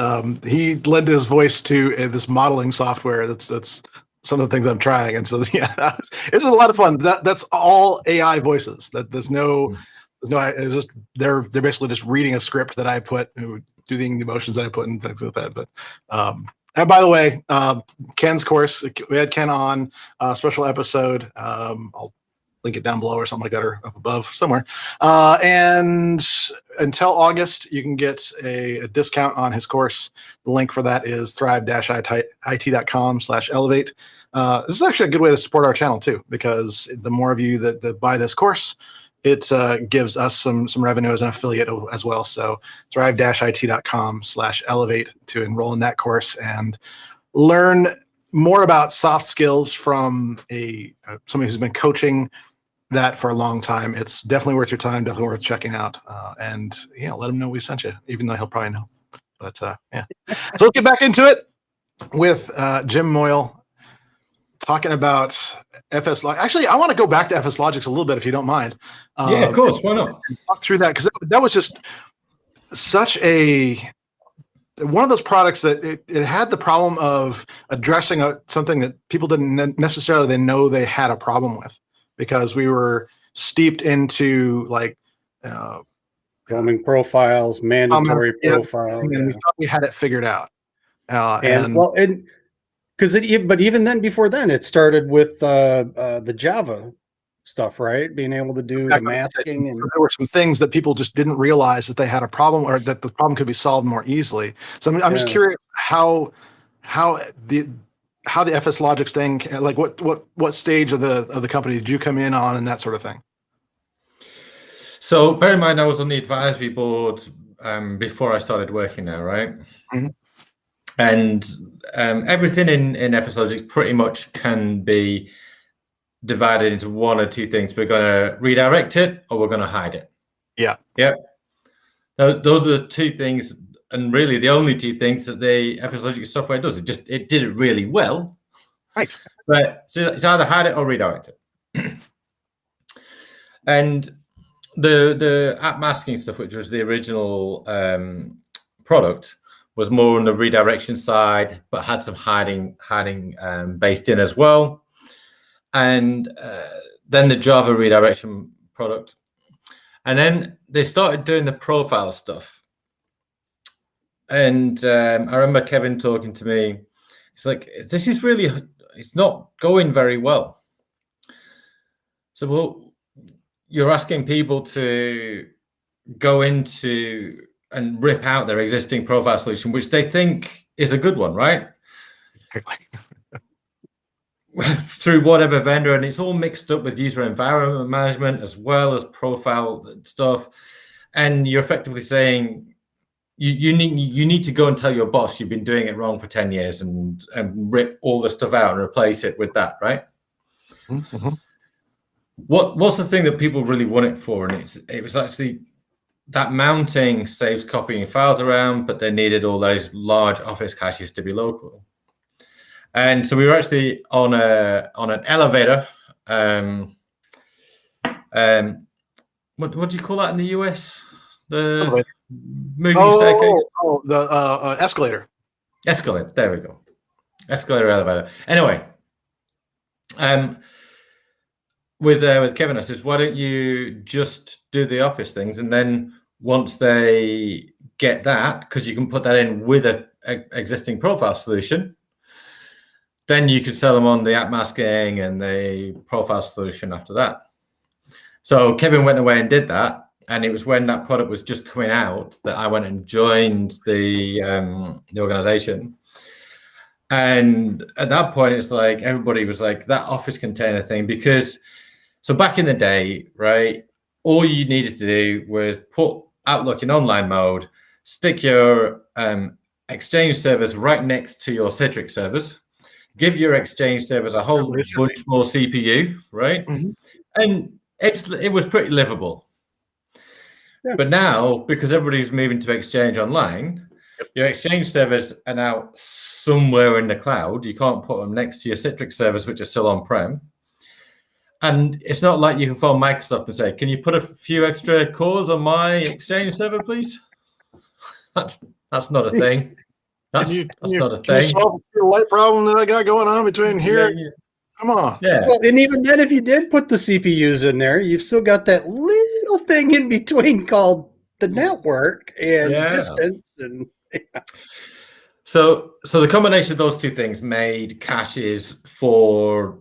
he lent his voice to this modeling software. That's some of the things I'm trying, and so yeah, it's a lot of fun. That's all AI voices. There's no. It's just they're basically just reading a script that I put, doing the emotions that I put and things like that. But and by the way, Ken's course, we had Ken on a special episode. I'll link it down below or something like that, or up above somewhere. And until August, you can get a discount on his course. The link for that is thrive-it.com/elevate. This is actually a good way to support our channel too, because the more of you that buy this course, it gives us some revenue as an affiliate as well. So thrive-it.com/elevate to enroll in that course and learn more about soft skills from somebody who's been coaching that for a long time. It's definitely worth your time, definitely worth checking out. And let him know we sent you, even though he'll probably know. But yeah. So let's get back into it with Jim Moyle talking about FS Log. Actually, I want to go back to FS Logics a little bit, if you don't mind. Yeah, of course. Why not? Talk through that, because that was just such one of those products that it had the problem of addressing something that people didn't necessarily know they had a problem with, because we were steeped into filming profiles, mandatory profiles, and we thought we had it figured out. but even then, before then, it started with the Java stuff, right? Being able to do the masking, and there were some things that people just didn't realize that they had a problem, or that the problem could be solved more easily. So I'm just curious how the FS Logics thing, like what stage of the company did you come in on, and that sort of thing? So bear in mind, I was on the advisory board before I started working there, right? Mm-hmm. And everything in FS Logics pretty much can be divided into one or two things. We're going to redirect it, or we're going to hide it. Yeah. Now, those are the two things, and really the only two things that the FS Logics software does. It did it really well. Right. But it's either hide it or redirect it. And the app masking stuff, which was the original product, was more on the redirection side, but had some hiding based in as well. And then the Java redirection product. And then they started doing the profile stuff. And I remember Kevin talking to me. It's like, this is really, it's not going very well. So, well, you're asking people to go into and rip out their existing profile solution, which they think is a good one, right? Through whatever vendor, and it's all mixed up with user environment management as well as profile stuff. And you're effectively saying you need to go and tell your boss you've been doing it wrong for 10 years and rip all the stuff out and replace it with that, right? Mm-hmm. What's the thing that people really want it for? And it was actually that mounting saves copying files around, but they needed all those large office caches to be local. And so we were actually on an elevator. What do you call that in the US? The Elevator. moving staircase. The escalator. Escalator. There we go. Escalator, elevator. Anyway, with Kevin, I says, why don't you just do the office things, and then once they get that, because you can put that in with a existing profile solution, then you could sell them on the app masking and the profile solution after that. So Kevin went away and did that. And it was when that product was just coming out that I went and joined the organization. And at that point, it's like everybody was like, that Office container thing, because so back in the day, right, all you needed to do was put Outlook in online mode, stick your Exchange servers right next to your Citrix servers, give your Exchange servers a whole bunch more CPU, right? Mm-hmm. And it was pretty livable. Yeah. But now, because everybody's moving to Exchange Online, your Exchange servers are now somewhere in the cloud. You can't put them next to your Citrix servers, which are still on-prem. And it's not like you can phone Microsoft and say, can you put a few extra cores on my Exchange server, please? That's not a thing. That's not a thing. Can you solve the light problem that I got going on between here? Yeah. Come on. Yeah. Well, and even then, if you did put the CPUs in there, you've still got that little thing in between called the network and distance. And So the combination of those two things made caches for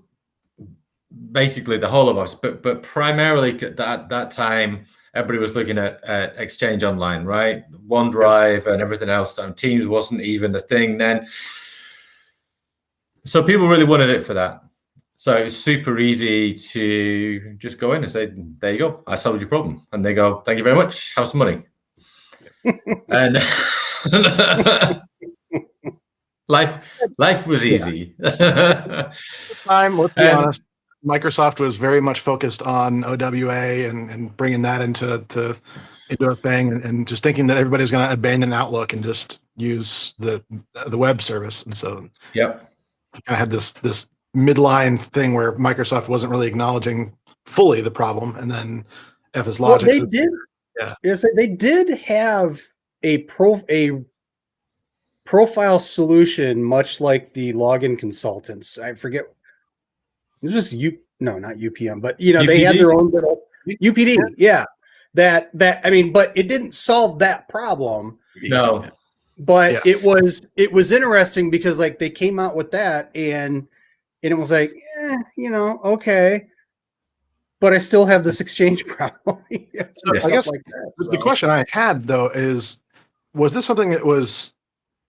basically the whole of us, but primarily at that time, everybody was looking at Exchange Online, right? OneDrive and everything else. And Teams wasn't even a thing then. So people really wanted it for that. So it's super easy to just go in and say, there you go, I solved your problem. And they go, thank you very much, have some money. And life was easy. Time, let's be honest, Microsoft was very much focused on OWA and bringing that into a thing, and just thinking that everybody's going to abandon Outlook and just use the web service. And so yep. I kind of had this midline thing where Microsoft wasn't really acknowledging fully the problem, and then FS Logic. Well, they did. Yeah. Yes, they did have a profile solution, much like the login consultants. I forget. It was just not UPM, but UPD? They had their own little UPD. Yeah. That I mean, but it didn't solve that problem. No. But it was interesting because like they came out with that and it was like, okay. But I still have this Exchange problem. I guess the question I had though is, was this something that was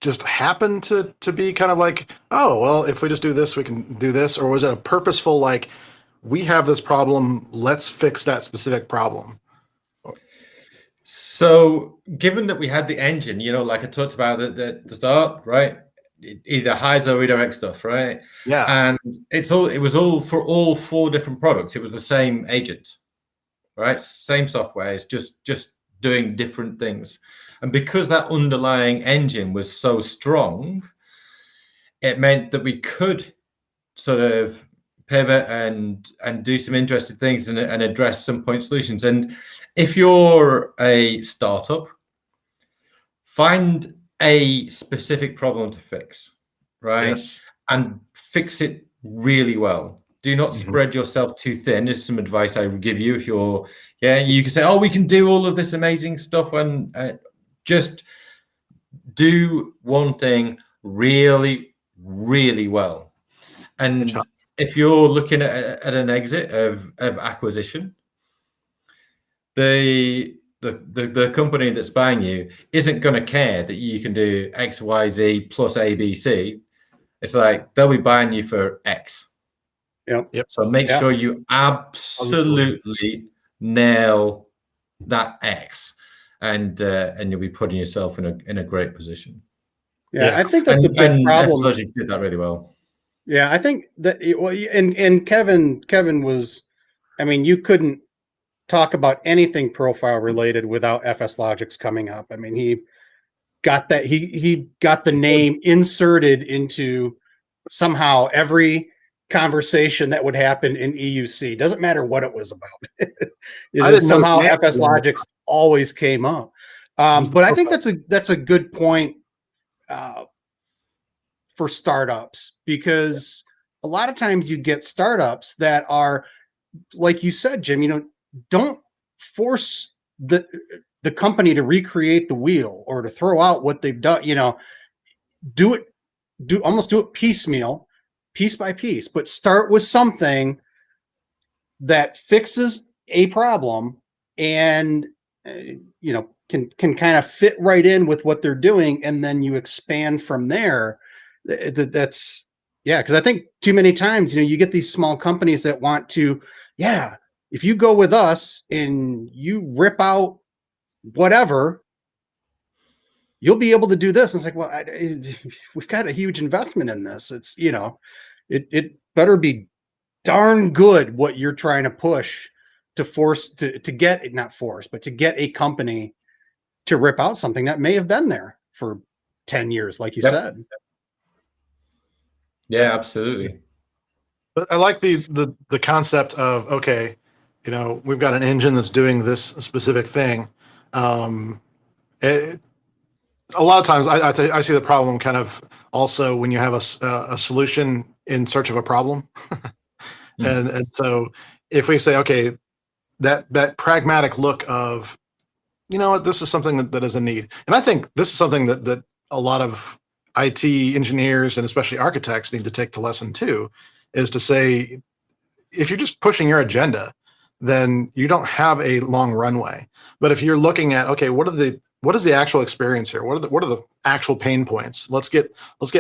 just happened to be kind of like, oh, well, if we just do this, we can do this? Or was it a purposeful, like, we have this problem, let's fix that specific problem? So given that we had the engine, like I talked about at the start, right? It either hides or redirects stuff, right? Yeah. And it was all for all 4 different products. It was the same agent, right? Same software. It's just doing different things. And because that underlying engine was so strong, it meant that we could sort of pivot and do some interesting things and address some point solutions. And if you're a startup, find a specific problem to fix, right? Yes. And fix it really well. Do not spread yourself too thin. Is some advice I would give you. If you're, you can say, oh, we can do all of this amazing stuff, and just do one thing really, really well. And if you're looking at an exit of acquisition, the company that's buying you isn't going to care that you can do X, Y, Z plus A, B, C. It's like they'll be buying you for X. Yep. So make sure you absolutely nail that X, and you'll be putting yourself in a great position. Yeah, I think that's a big problem. Logic did that really well. Yeah, I think that. And Kevin was. I mean, you couldn't talk about anything profile related without FS Logics coming up. I mean, he got that. He got the name inserted into somehow every conversation that would happen in EUC. Doesn't matter what it was about. Somehow FS Logics always came up. But I think that's a good point for startups, because a lot of times you get startups that are, like you said, Jim, don't force the company to recreate the wheel or to throw out what they've done. Do it piecemeal, piece by piece, but start with something that fixes a problem and can kind of fit right in with what they're doing, and then you expand from there. That's because I think too many times you get these small companies that want to, if you go with us and you rip out whatever, you'll be able to do this. And it's like, well, we've got a huge investment in this. It's it better be darn good what you're trying to push to get a company to rip out something that may have been there for 10 years, like you said. Yeah, absolutely. But I like the concept of, okay, we've got an engine that's doing this specific thing. A lot of times I see the problem kind of also when you have a solution in search of a problem. And so if we say, okay, that pragmatic look of, what, this is something that is a need. And I think this is something that a lot of IT engineers and especially architects need to take to lesson too, is to say, if you're just pushing your agenda, then you don't have a long runway. But if you're looking at, okay, what is the actual experience here? What are the actual pain points? Let's get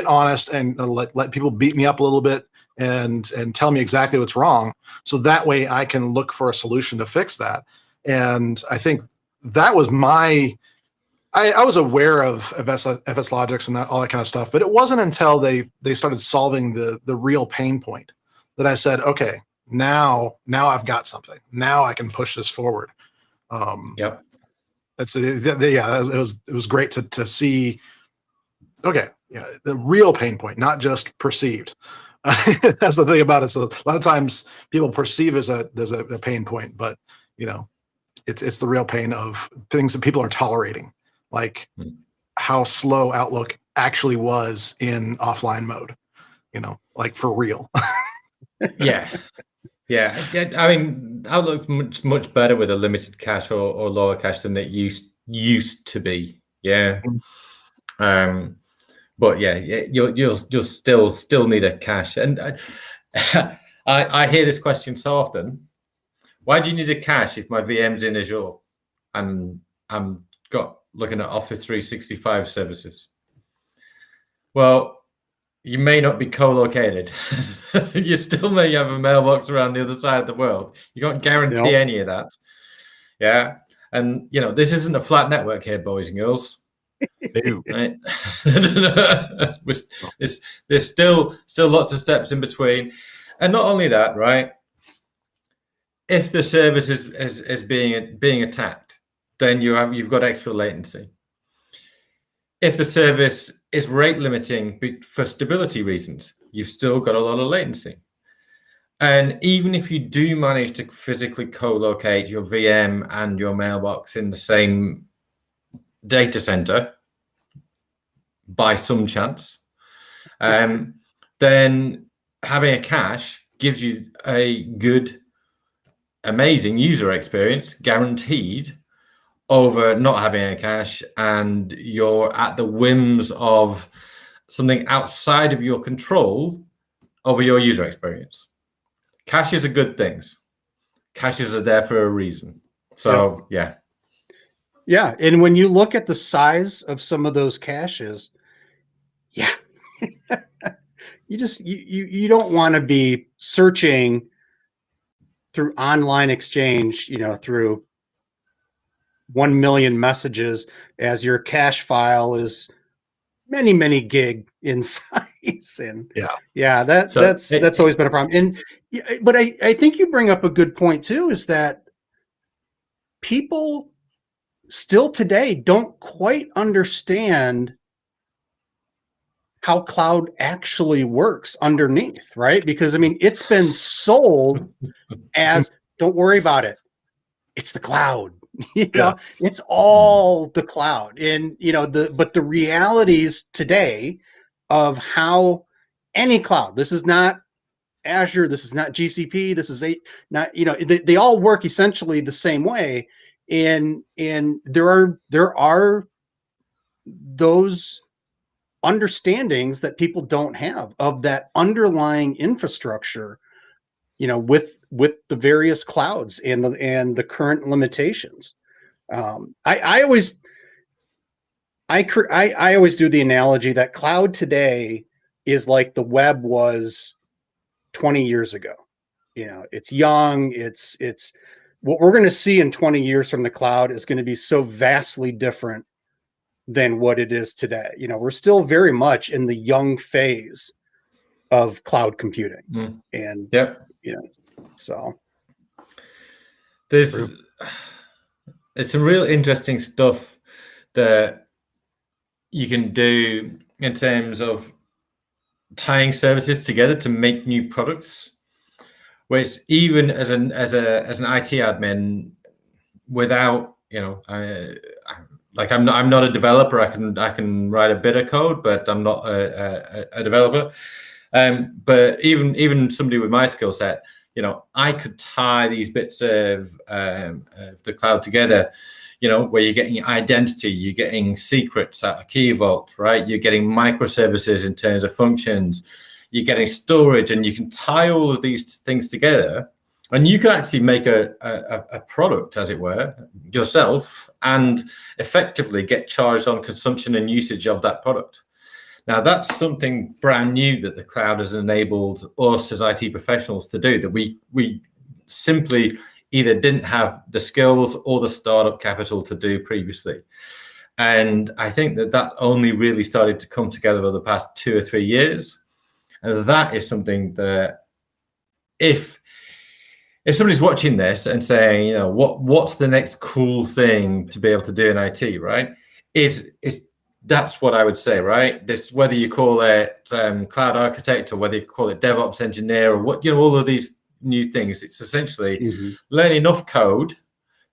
honest and let people beat me up a little bit and tell me exactly what's wrong. So that way I can look for a solution to fix that. And I think that was I was aware of FS Logics and all that kind of stuff, but it wasn't until they started solving the real pain point that I said, okay, now I've got something. Now I can push this forward. Yep. It was great to see. Okay, yeah, the real pain point, not just perceived. That's the thing about it. So a lot of times people perceive there's a pain point, but it's the real pain of things that people are tolerating, like how slow Outlook actually was in offline mode. Like for real. Yeah. I mean, Outlook's much better with a limited cache or lower cache than it used to be. Yeah. But yeah, you'll still need a cache. And I hear this question so often. Why do you need a cache if my VM's in Azure and I'm looking at Office 365 services? Well, you may not be co-located. You still may have a mailbox around the other side of the world. You can't guarantee any of that. Yeah. And, this isn't a flat network here, boys and girls. Right? There's still lots of steps in between. And not only that, right? If the service is being attacked, then you've got extra latency. If the service is rate limiting for stability reasons, you've still got a lot of latency. And even if you do manage to physically co-locate your VM and your mailbox in the same data center by some chance, then having a cache gives you a good, amazing user experience, guaranteed, over not having a cache, and you're at the whims of something outside of your control over your user experience. Caches are good things. Caches are there for a reason. So yeah. And when you look at the size of some of those caches, you don't want to be searching through online exchange, through 1 million messages as your cache file is many gig in size. And that's always been a problem. And but I think you bring up a good point too, is that people still today don't quite understand how cloud actually works underneath, right? Because I mean, it's been sold as, don't worry about it, it's the cloud. It's all the cloud. And but the realities today of how any cloud, this is not Azure, this is not GCP, this is they all work essentially the same way. And there are those understandings that people don't have of that underlying infrastructure, with the various clouds and the current limitations. I always do the analogy that cloud today is like the web was 20 years ago. It's young. It's what we're going to see in 20 years from the cloud is going to be so vastly different than what it is today. We're still very much in the young phase of cloud computing. And so there's some real interesting stuff that you can do in terms of tying services together to make new products, where it's even as an IT admin, without I'm not a developer. I can write a bit of code, but I'm not a developer. But even somebody with my skill set, I could tie these bits of the cloud together, where you're getting identity, you're getting secrets out of Key Vault, right? You're getting microservices in terms of functions. you're getting storage, and you can tie all of these things together, and you can actually make a product, as it were, yourself, and effectively get charged on consumption and usage of that product. Now, that's something brand new that the cloud has enabled us as IT professionals to do, that we simply either didn't have the skills or the startup capital to do previously. And I think that that's only really started to come together over the past 2 or 3 years. And that is something that if somebody's watching this and saying, you know, what's the next cool thing to be able to do in IT, right? That's what I would say, right? This, whether you call it cloud architect or whether you call it DevOps engineer or what, you know, all of these new things, it's essentially learn enough code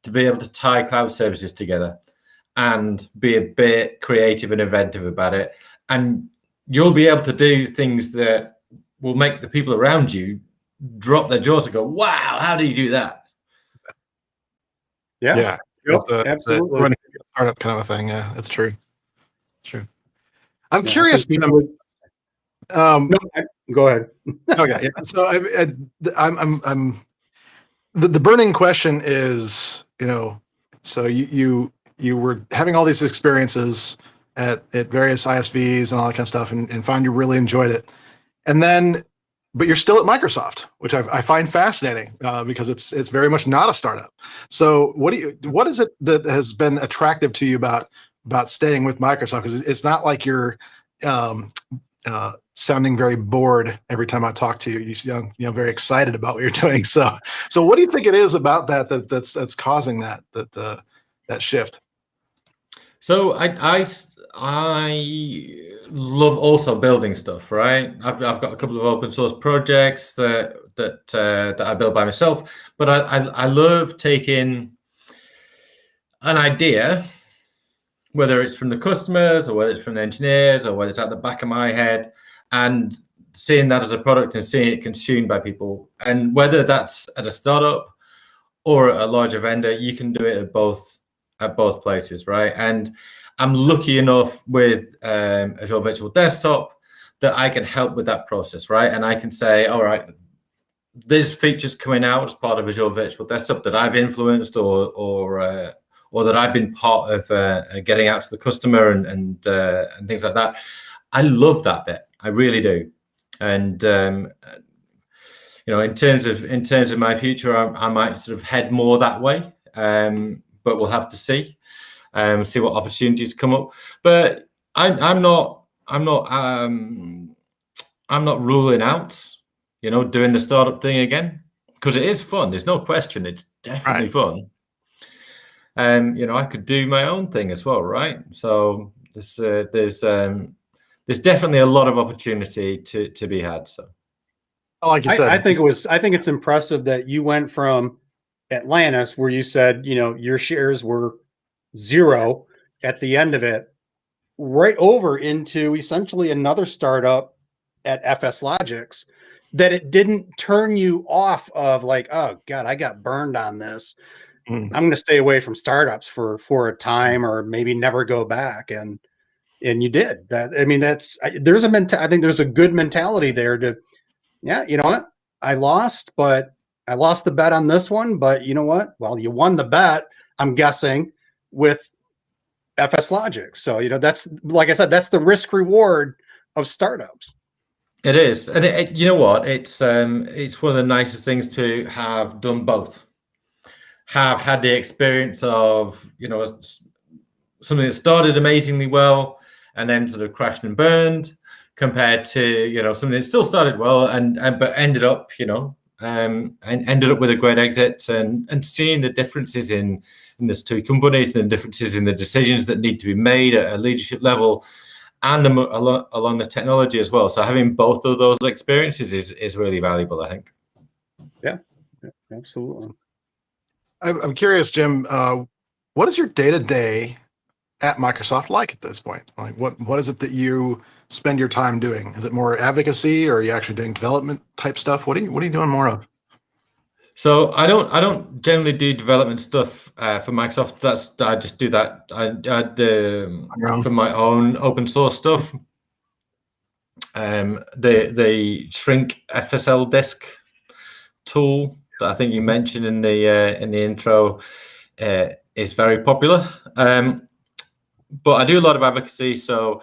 to be able to tie cloud services together and be a bit creative and inventive about it. And you'll be able to do things that will make the people around you drop their jaws and go, wow, how do you do that? Yeah. Yep, absolutely. Running a startup kind of a thing. Yeah, it's true. It's true. I'm curious. No, go ahead. Okay. Yeah. So I'm the burning question is, you know, so you were having all these experiences at various ISVs and all that kind of stuff, and found you really enjoyed it, and then, but you're still at Microsoft, which I find fascinating because it's very much not a startup. So what is it that has been attractive to you about staying with Microsoft? Because it's not like you're sounding very bored every time I talk to you. You sound, you know, very excited about what you're doing. So what do you think it is about that's causing that shift? So I love also building stuff, right? I've got a couple of open source projects that I build by myself, but I love taking an idea, whether it's from the customers or whether it's from the engineers or whether it's at the back of my head, and seeing that as a product and seeing it consumed by people. And whether that's at a startup or a larger vendor, you can do it at both places, right? And I'm lucky enough with Azure Virtual Desktop that I can help with that process, right? And I can say, all right, there's features coming out as part of Azure Virtual Desktop that I've influenced or that I've been part of getting out to the customer and things like that. I love that bit. I really do. And you know, in terms of my future, I might sort of head more that way. But we'll have to see what opportunities come up. But I'm not ruling out, you know, doing the startup thing again, because it is fun. There's no question. It's definitely fun. You know, I could do my own thing as well, right? So there's definitely a lot of opportunity to be had. So, like you said, I think it's impressive that you went from Atlantis, where you said, you know, your shares were 0 at the end of it, right over into essentially another startup at FS Logics, that it didn't turn you off of like, oh God, I got burned on this. I'm going to stay away from startups for a time, or maybe never go back. And you did that. I mean, I think there's a good mentality there to, yeah, you know what? I lost the bet on this one, but you know what? Well, you won the bet, I'm guessing, with FS Logics. So, you know, that's, like I said, that's the risk reward of startups. It is. And you know what? It's one of the nicest things to have done both. Have had the experience of, you know, something that started amazingly well and then sort of crashed and burned, compared to, you know, something that still started well and but ended up, you know, and ended up with a great exit, and seeing the differences in these two companies, the differences in the decisions that need to be made at a leadership level, and along the technology as well. So having both of those experiences is really valuable, I think. Yeah, absolutely. I'm curious, Jim, what is your day-to-day at Microsoft like at this point? Like, what is it that you spend your time doing? Is it more advocacy, or are you actually doing development type stuff? What are you doing more of? So I don't generally do development stuff for Microsoft. I just do that for my own open source stuff. The shrink FSL disk tool that I think you mentioned in the intro is very popular. But I do a lot of advocacy, so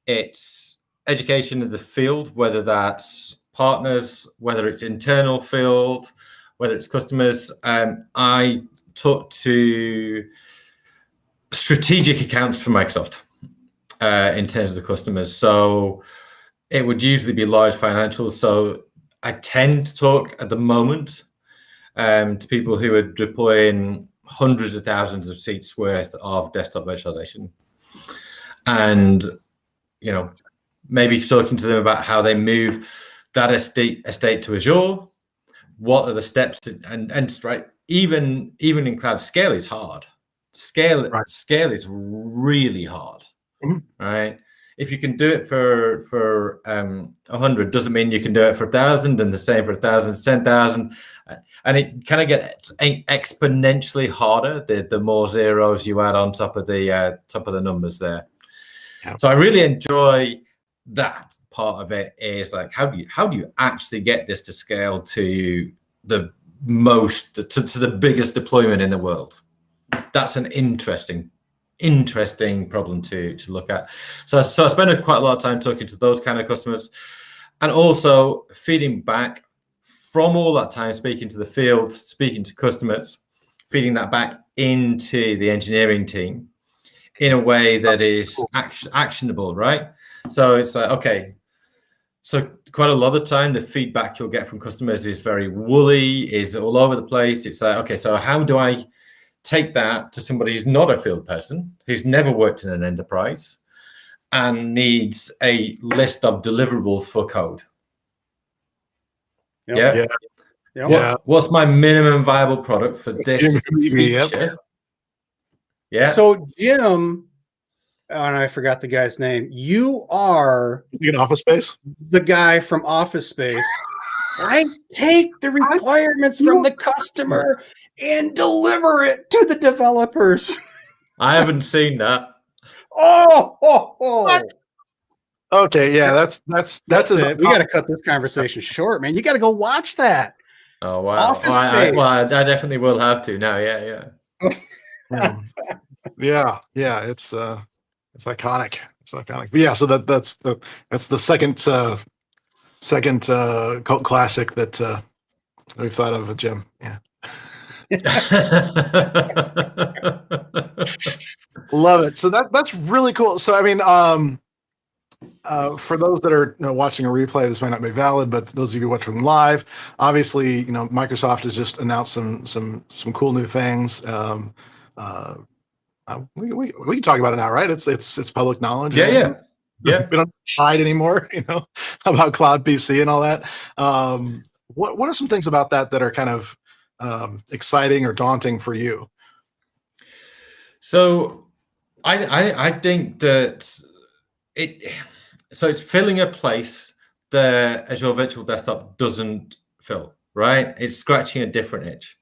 it's education in the field, whether that's partners, whether it's internal field, whether it's customers. I talk to strategic accounts for Microsoft in terms of the customers. So it would usually be large financials. So I tend to talk at the moment to people who are deploying hundreds of thousands of seats worth of desktop virtualization. And, you know, maybe talking to them about how they move that estate to Azure. What are the steps? And right, even in cloud, scale is hard. Scale is really hard, right? If you can do it for 100, doesn't mean you can do it for 1,000, and the same for 1,000, 10,000, and it kind of gets exponentially harder the more zeros you add on top of the numbers there. Yeah. So I really enjoy that part of it. Is like how do you actually get this to scale to the biggest deployment in the world? That's an interesting problem to look at. So I spend quite a lot of time talking to those kind of customers, and also feeding back from all that time, speaking to the field, speaking to customers, feeding that back into the engineering team in a way that is actionable, right? So it's like, okay, so quite a lot of the time, the feedback you'll get from customers is very woolly, is all over the place. It's like, okay, so how do I take that to somebody who's not a field person, who's never worked in an enterprise, and needs a list of deliverables for code? Yeah. What's my minimum viable product for this feature? Yeah. So Jim, and I forgot the guy's name. You are in Office Space, the guy from Office Space. I take the requirements from the customer and deliver it to the developers. I haven't seen that. Oh. What? Okay, yeah, that's it. We got to cut this conversation short, man. You got to go watch that. Oh wow! Office Space. I definitely will have to now. Yeah. Yeah. It's iconic. It's iconic. But yeah, so that's the second cult classic that we've thought of with Jim. Yeah. Love it. So that's really cool. So I mean, for those that are watching a replay, this might not be valid, but those of you watching live, obviously, Microsoft has just announced some cool new things. We can talk about it now, right? It's public knowledge. Yeah. We don't hide anymore, about Cloud PC and all that. What are some things about that are kind of exciting or daunting for you? So I think that it's filling a place that Azure Virtual Desktop doesn't fill, right? It's scratching a different itch.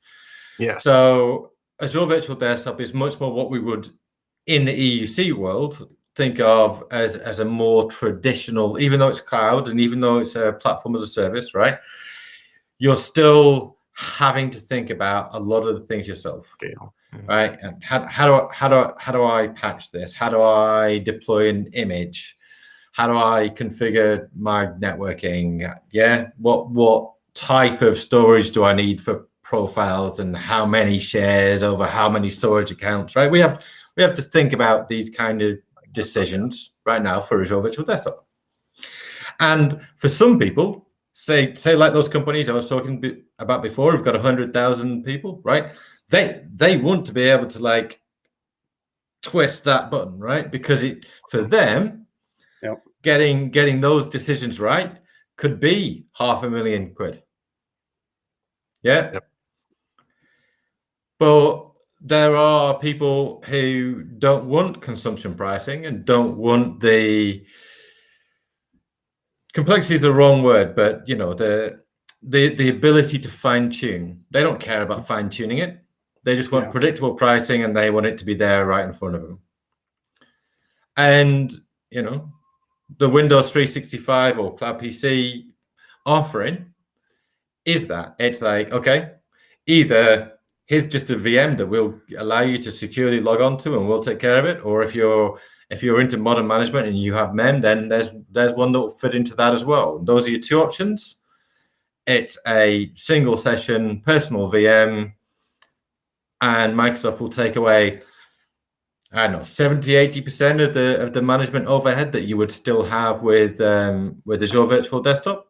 Yes. So Azure Virtual Desktop is much more what we would in the EUC world think of as a more traditional, even though it's cloud and even though it's a platform as a service, right? You're still having to think about a lot of the things yourself, right? And how do I patch this? How do I deploy an image? How do I configure my networking? Yeah, what type of storage do I need for profiles, and how many shares over how many storage accounts? Right, we have to think about these kind of decisions right now for Azure Virtual Desktop. And for some people, say like those companies I was talking about before, who've got 100,000 people, right? They want to be able to like twist that button, right? Because for them, getting those decisions right could be £500,000. Yeah. Yep. But there are people who don't want consumption pricing and don't want the complexity is the wrong word, but the ability to fine tune. They don't care about fine tuning it. They just want predictable pricing, and they want it to be there right in front of them. And the Windows 365 or Cloud PC offering is that it's like, okay, either here's just a VM that will allow you to securely log on to and we'll take care of it, or if you're into modern management and you have MEM, then there's one that will fit into that as well. And those are your two options. It's a single session personal VM, and Microsoft will take away, I don't know, 70-80% of the management overhead that you would still have with Azure Virtual Desktop.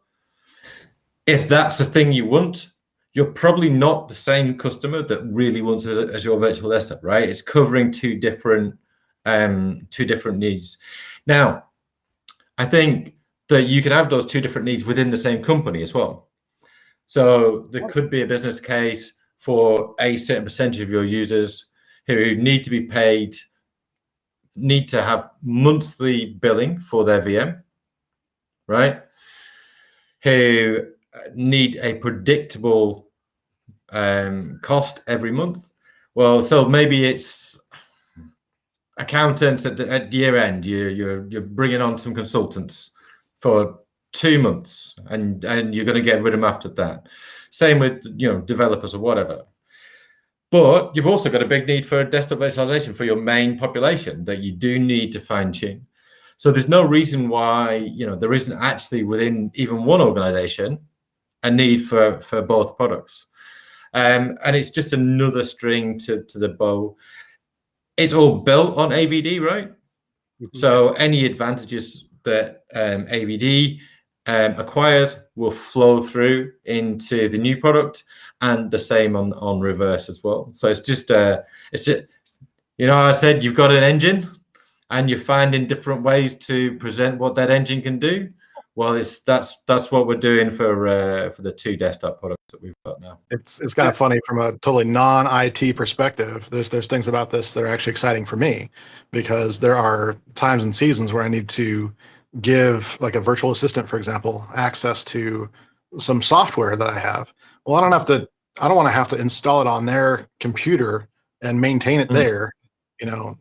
If that's the thing you want, you're probably not the same customer that really wants Azure Virtual Desktop, right? It's covering two different needs. Now, I think that you can have those two different needs within the same company as well. So there could be a business case for a certain percentage of your users who need to be paid, need to have monthly billing for their VM, right? Who need a predictable cost every month. Well, so maybe it's accountants at year end. You're bringing on some consultants for 2 months, and you're going to get rid of them after that. Same with developers or whatever. But you've also got a big need for desktop virtualization for your main population that you do need to fine tune. So there's no reason why there isn't actually within even one organization a need for both products. And it's just another string to the bow. It's all built on AVD, right? Mm-hmm. So any advantages that AVD acquires will flow through into the new product, and the same on reverse as well. So it's just I said you've got an engine and you're finding different ways to present what that engine can do. Well, that's what we're doing for the two desktop products that we've got now. It's kind of funny from a totally non-IT perspective. There's things about this that are actually exciting for me, because there are times and seasons where I need to give, like a virtual assistant, for example, access to some software that I have. Well, I don't want to have to install it on their computer and maintain it there.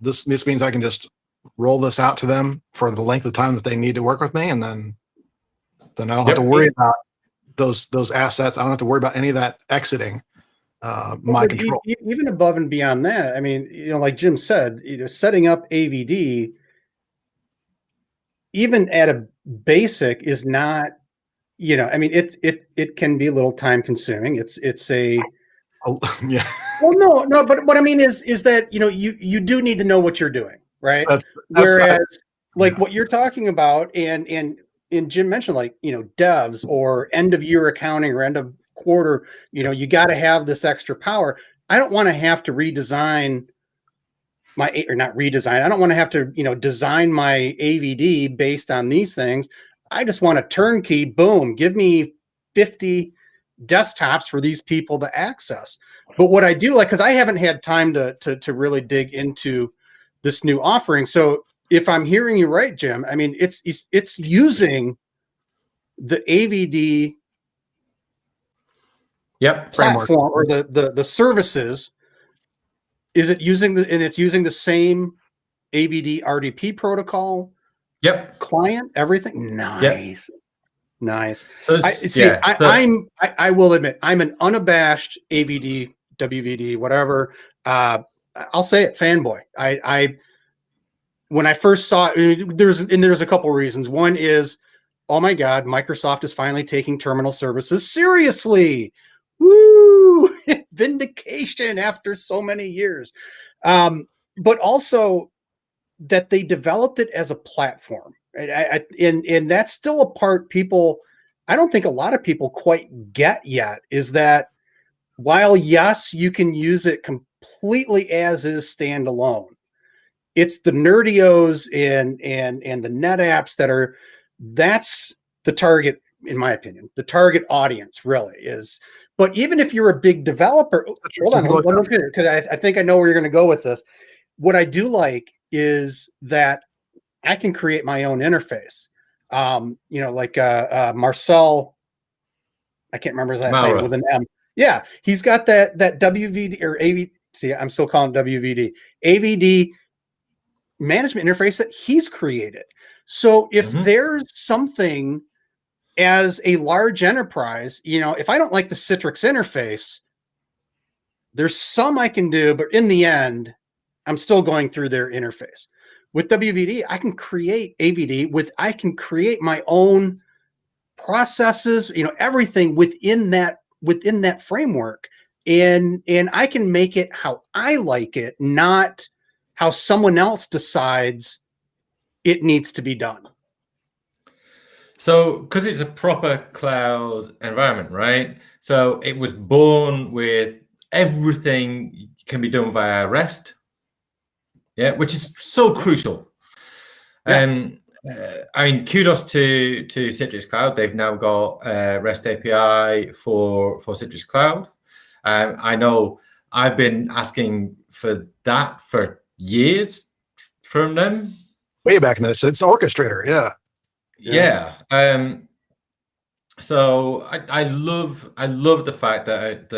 This means I can just roll this out to them for the length of time that they need to work with me, and then I don't have to worry about those assets. I don't have to worry about any of that exiting my control. Even above and beyond that, I mean, like Jim said, setting up AVD, even at a basic, is not, I mean, it can be a little time consuming. It's a yeah. Well, no, but what I mean is that you do need to know what you're doing, right? Whereas what you're talking about, and Jim mentioned, devs or end of year accounting or end of quarter, you got to have this extra power. I don't want to have to redesign I don't want to have to, design my AVD based on these things. I just want a turnkey, boom, give me 50 desktops for these people to access. But what I do because I haven't had time to really dig into this new offering. So if I'm hearing you right, Jim, I mean, it's using the AVD platform or the services. Is it using it's using the same AVD RDP protocol? Yep. Client, everything. Nice. Yep. Nice. So I will admit, I'm an unabashed AVD, WVD, whatever. I'll say it, fanboy. When I first saw it, there's a couple reasons. One is, oh my God, Microsoft is finally taking terminal services seriously. Woo! Vindication after so many years. But also that they developed it as a platform. And that's still a part I don't think a lot of people quite get yet, is that while, yes, you can use it completely as is standalone, it's the nerdios and the net apps that's the target, in my opinion. The target audience really is. But even if you're a big developer, hold on, because I think I know where you're going to go with this. What I do like is that I can create my own interface. Marcel, I can't remember his last name, with an M. Yeah, he's got that WVD or AV. See, I'm still calling it WVD. AVD management interface that he's created. So if Mhm. there's something as a large enterprise, if I don't like the Citrix interface, there's some I can do, but in the end, I'm still going through their interface. With WVD, I can create AVD I can create my own processes, everything within that framework. And I can make it how I like it, not how someone else decides it needs to be done. So, because it's a proper cloud environment, right? So it was born with everything can be done via REST, yeah, which is so crucial. Yeah. I mean, kudos to Citrix Cloud. They've now got a REST API for Citrix Cloud. I know I've been asking for that for years from them. Way back in this, it's Orchestrator, yeah. Yeah. So I love the fact that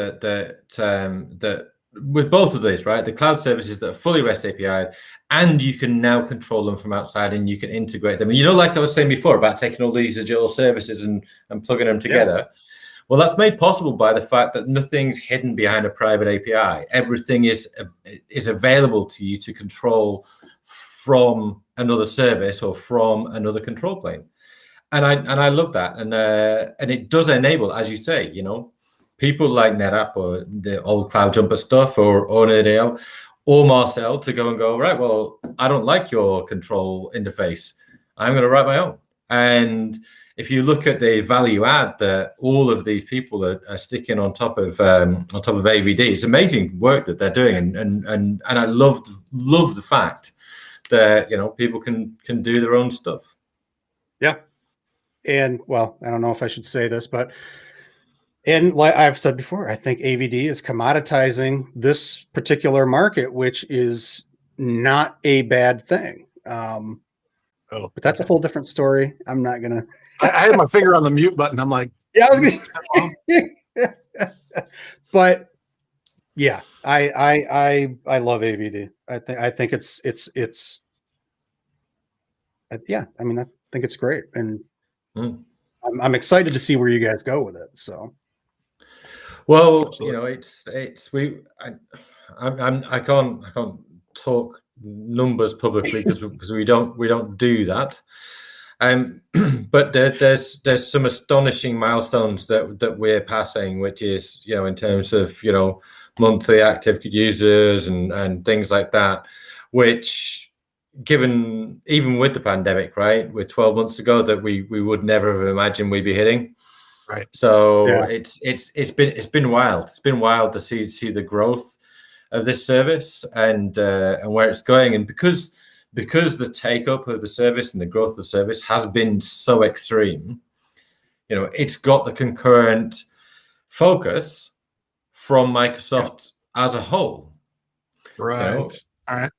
with both of these, right, the cloud services that are fully REST API, and you can now control them from outside, and you can integrate them. And like I was saying before about taking all these Azure services and plugging them together. Yeah. Well, that's made possible by the fact that nothing's hidden behind a private API. Everything is available to you to control from another service or from another control plane. And I love that, and it does enable, as you say, people like NetApp or the old Cloud Jumper stuff or NerdAL or Marcel to go and go, right, well, I don't like your control interface. I'm going to write my own. And if you look at the value add that all of these people are sticking on top of AVD, it's amazing work that they're doing, and I love the fact that people can do their own stuff. Yeah. And well, I don't know if I should say this, and like I've said before, I think AVD is commoditizing this particular market, which is not a bad thing. But that's a whole different story. I'm not gonna. I had my finger on the mute button. I'm like, yeah, I was gonna. But yeah, I love AVD. I think it's yeah. I mean, I think it's great, and I'm excited to see where you guys go with it. So. Well, I can't talk numbers publicly because we don't do that. But there's some astonishing milestones that we're passing, which is in terms of monthly active users and things like that, which given even with the pandemic, right, with 12 months ago that we would never have imagined we'd be hitting. Right. So it's been wild. It's been wild to see the growth of this service and where it's going. And because the take up of the service and the growth of the service has been so extreme, it's got the concurrent focus from Microsoft as a whole. Right. All right.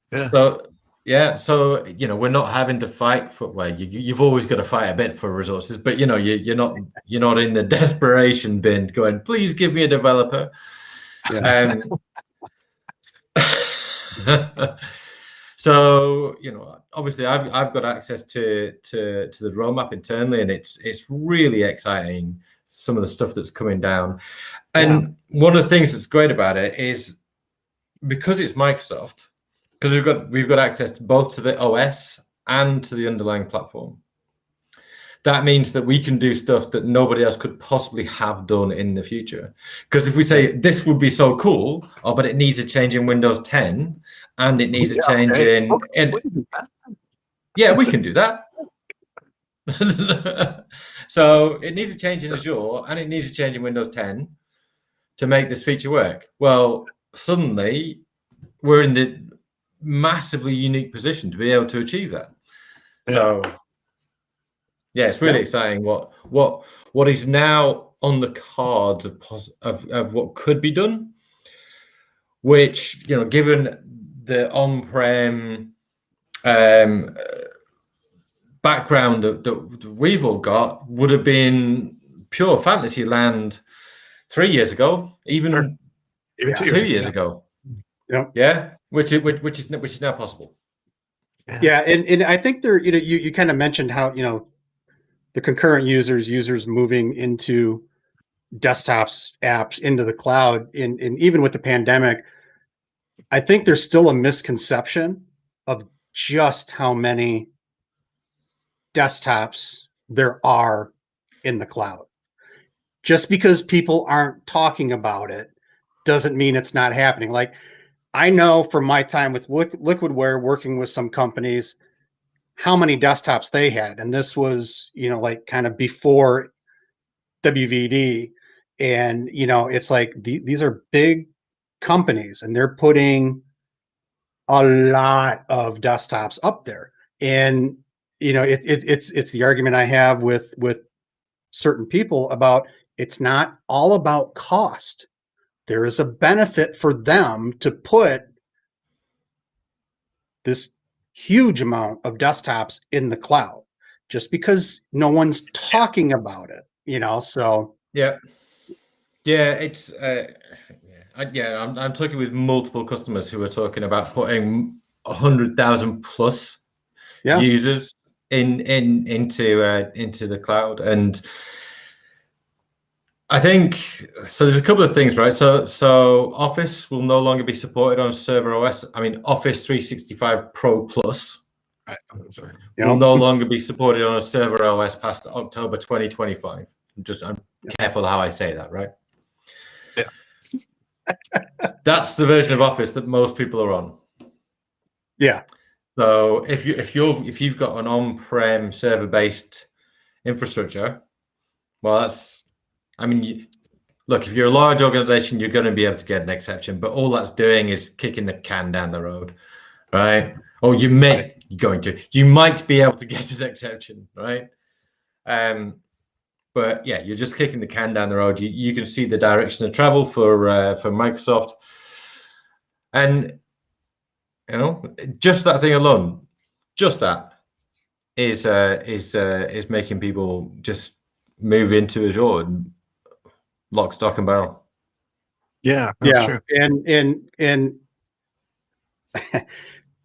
Yeah. So we're not having to fight for. Well, you've always got to fight a bit for resources, but you're not in the desperation bin going, please give me a developer. Yeah. So obviously I've got access to the roadmap internally, and it's really exciting, some of the stuff that's coming down. And one of the things that's great about it is because it's Microsoft. Because we've got access both to the OS and to the underlying platform. That means that we can do stuff that nobody else could possibly have done in the future. Because if we say this would be so cool, but it needs a change in Windows 10 and it needs a change in yeah, we can do that. So it needs a change in Azure and it needs a change in Windows 10 to make this feature work. Well, suddenly we're in the massively unique position to be able to achieve that. So yeah, it's really exciting what is now on the cards of what could be done, which given the on-prem background that we've all got would have been pure fantasy land 3 years ago, even 2 years ago. Yeah. Yeah, which is now possible. Yeah, and I think there, you kind of mentioned how, the concurrent users moving into desktops, apps into the cloud, and even with the pandemic, I think there's still a misconception of just how many desktops there are in the cloud. Just because people aren't talking about it doesn't mean it's not happening. Like, I know from my time with Liquidware working with some companies how many desktops they had, and this was, like kind of before WVD, and it's like these are big companies, and they're putting a lot of desktops up there, and it's the argument I have with certain people about, it's not all about cost. There is a benefit for them to put this huge amount of desktops in the cloud, just because no one's talking about it, so Yeah, it's I'm talking with multiple customers who are talking about putting 100,000 plus users into the cloud. And I think so. There's a couple of things, right? So Office will no longer be supported on Server OS. I mean, Office 365 Pro Plus will no longer be supported on a Server OS past October 2025. I'm careful how I say that, right? Yeah. That's the version of Office that most people are on. Yeah. So if you've got an on-prem server-based infrastructure, well, look, if you're a large organization, you're going to be able to get an exception, but all that's doing is kicking the can down the road, right? Or you might be able to get an exception, right? But yeah, you're just kicking the can down the road. You can see the direction of travel for Microsoft, and just that thing alone, just that is making people just move into Azure and lock, stock, and barrel. Yeah, that's true. And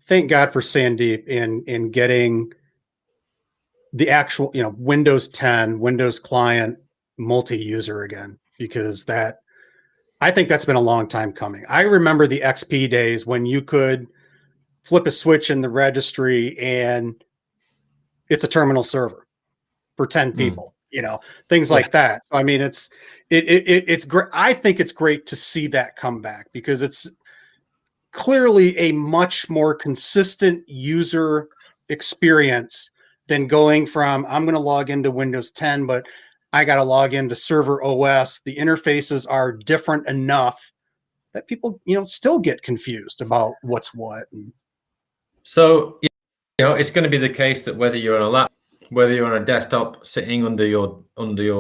thank God for Sandeep in getting the actual, Windows 10, Windows client multi-user again, because I think that's been a long time coming. I remember the XP days when you could flip a switch in the registry and it's a terminal server for 10 people, things like that. So, I mean, it's great. I think it's great to see that come back, because it's clearly a much more consistent user experience than going from, I'm going to log into Windows 10, but I got to log into Server OS. The interfaces are different enough that people, still get confused about what's what. So, it's going to be the case that whether you're on a laptop, whether you're on a desktop sitting under your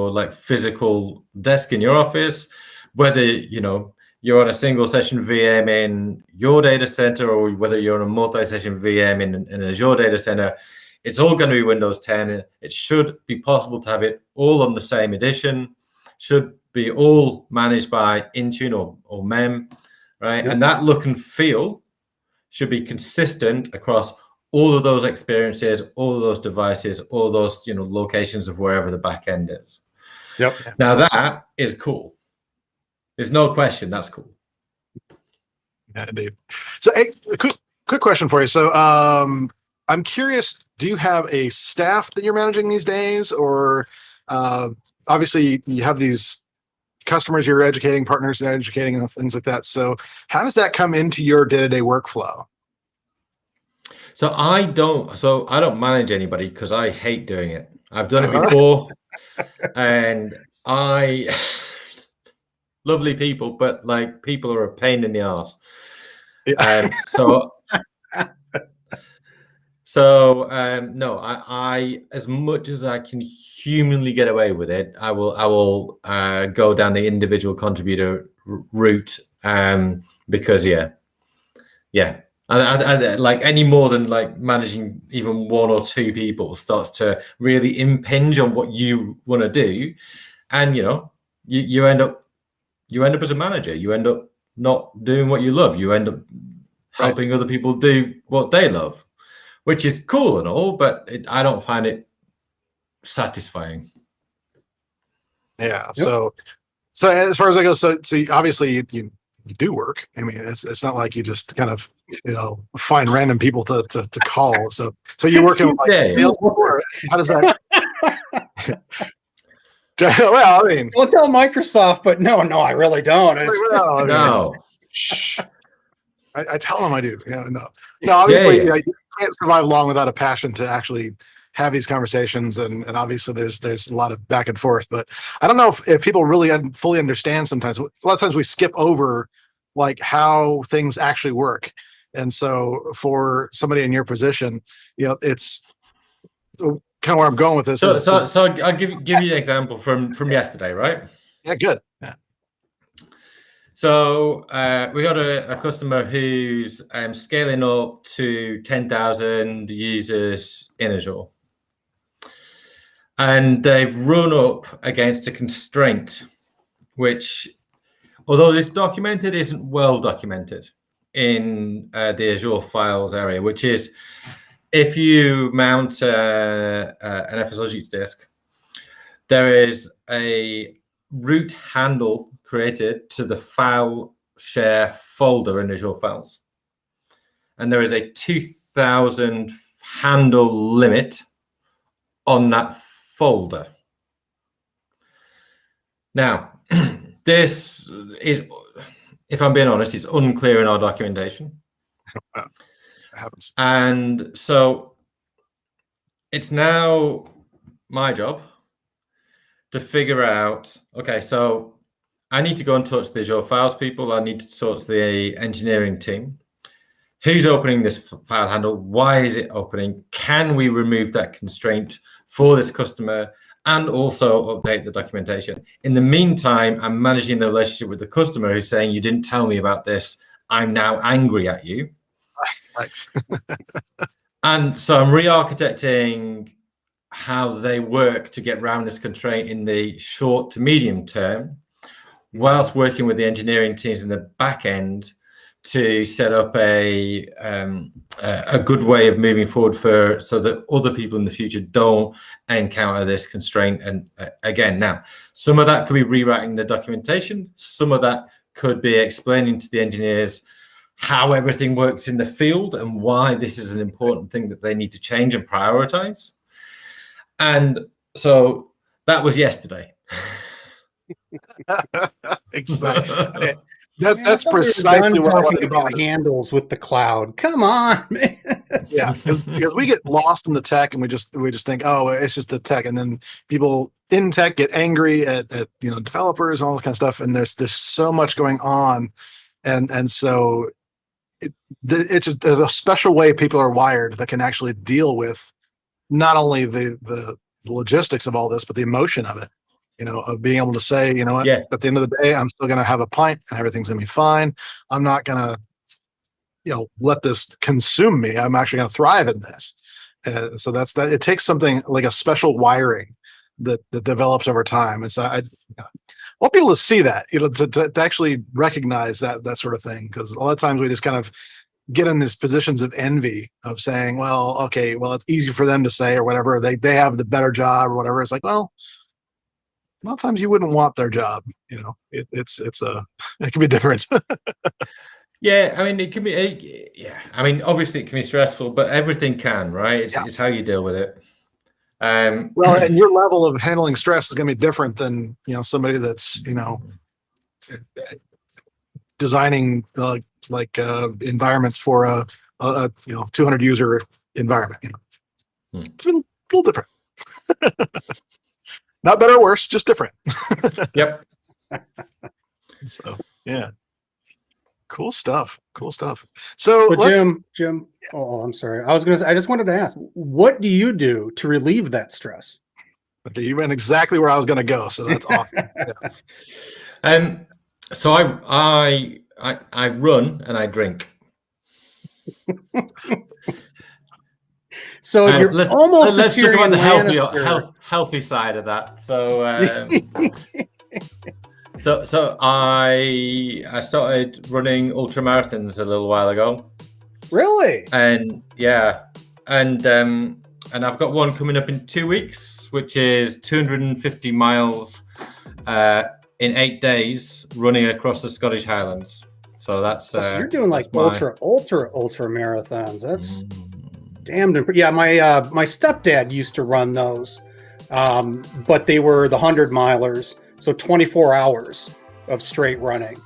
like physical desk in your office, whether you're on a single session VM in your data center, or whether you're on a multi-session VM in an Azure data center, it's all going to be Windows 10. It should be possible to have it all on the same edition. Should be all managed by Intune or MEM, right? Yep. And that look and feel should be consistent across all of those experiences, all of those devices, all those locations of wherever the back end is. Yep. Now that is cool. There's no question that's cool. Yeah, indeed. So, a quick question for you. So, I'm curious, do you have a staff that you're managing these days, or obviously you have these customers you're educating, partners you're educating, and things like that. So how does that come into your day-to-day workflow? So I don't manage anybody, because I hate doing it. I've done it before, and I lovely people, but like, people are a pain in the ass. No, I as much as I can humanly get away with it, I will go down the individual contributor route, because I like, any more than like managing even one or two people starts to really impinge on what you want to do, and you end up as a manager. You end up not doing what you love. You end up helping other people do what they love, which is cool and all, but I don't find it satisfying. Yeah. Yep. So as far as I go, so obviously you do work. I mean, it's not like you just kind of find random people to call. So you're working with sales, or how does that? Well, I mean, don't tell Microsoft, but no, I really don't. No. Shh. I tell them I do. No. Obviously, you can't survive long without a passion to actually have these conversations, and obviously there's a lot of back and forth. But I don't know if people really fully understand. Sometimes, a lot of times we skip over like how things actually work. And so for somebody in your position, it's kind of where I'm going with this. So I'll give you an example from yesterday, right? Yeah, good. Yeah. So we got a customer who's scaling up to 10,000 users in Azure. And they've run up against a constraint, which, although it's documented, isn't well documented in the Azure files area, which is if you mount an FSLogix disk, there is a root handle created to the file share folder in Azure Files. And there is a 2,000 handle limit on that folder. Now, this is, if I'm being honest, it's unclear in our documentation. It happens. And so it's now my job to figure out, okay, so I need to go and touch the Azure Files people. I need to touch the engineering team. Who's opening this file handle? Why is it opening? Can we remove that constraint for this customer and also update the documentation? In the meantime, I'm managing the relationship with the customer who's saying, you didn't tell me about this. I'm now angry at you. Thanks. And so I'm re-architecting how they work to get around this constraint in the short to medium term, whilst working with the engineering teams in the back end to set up a good way of moving forward so that other people in the future don't encounter this constraint. And again, now, some of that could be rewriting the documentation. Some of that could be explaining to the engineers how everything works in the field and why this is an important thing that they need to change and prioritize. And so that was yesterday. Exactly. That's precisely what I wanted to about handles with the cloud. Come on, man. Yeah, because we get lost in the tech and we just think, oh, it's just the tech, and then people in tech get angry at developers and all this kind of stuff. And there's so much going on, and so it's just a special way people are wired that can actually deal with not only the logistics of all this, but the emotion of it. Of being able to say, at the end of the day, I'm still going to have a pint and everything's going to be fine. I'm not going to, let this consume me. I'm actually going to thrive in this. So that's that. It takes something like a special wiring that develops over time. And so I want people to see that, to actually recognize that sort of thing. Because a lot of times we just kind of get in these positions of envy of saying, well, okay, well, it's easy for them to say or whatever. They have the better job or whatever. It's like, well, a lot of times you wouldn't want their job. It can be different. Yeah, I mean, it can be. I mean, obviously, it can be stressful, but everything can, right? It's how you deal with it. Well, and your level of handling stress is going to be different than somebody that's designing environments for a 200 user environment. It's been a little different. Not better or worse, just different. Yep. So yeah, cool stuff. So Jim. Oh, I'm sorry. I just wanted to ask, what do you do to relieve that stress? Okay, you went exactly where I was going to go, so that's awesome. Yeah. So I run and I drink. So you're almost. Let's talk about the healthy side of that. So, so I started running ultra marathons a little while ago. Really? And yeah, and I've got one coming up in 2 weeks, which is 250 miles in 8 days, running across the Scottish Highlands. So that's so you're doing like ultra marathons. That's damned. Yeah, my stepdad used to run those, but they were the 100-milers, so 24 hours of straight running.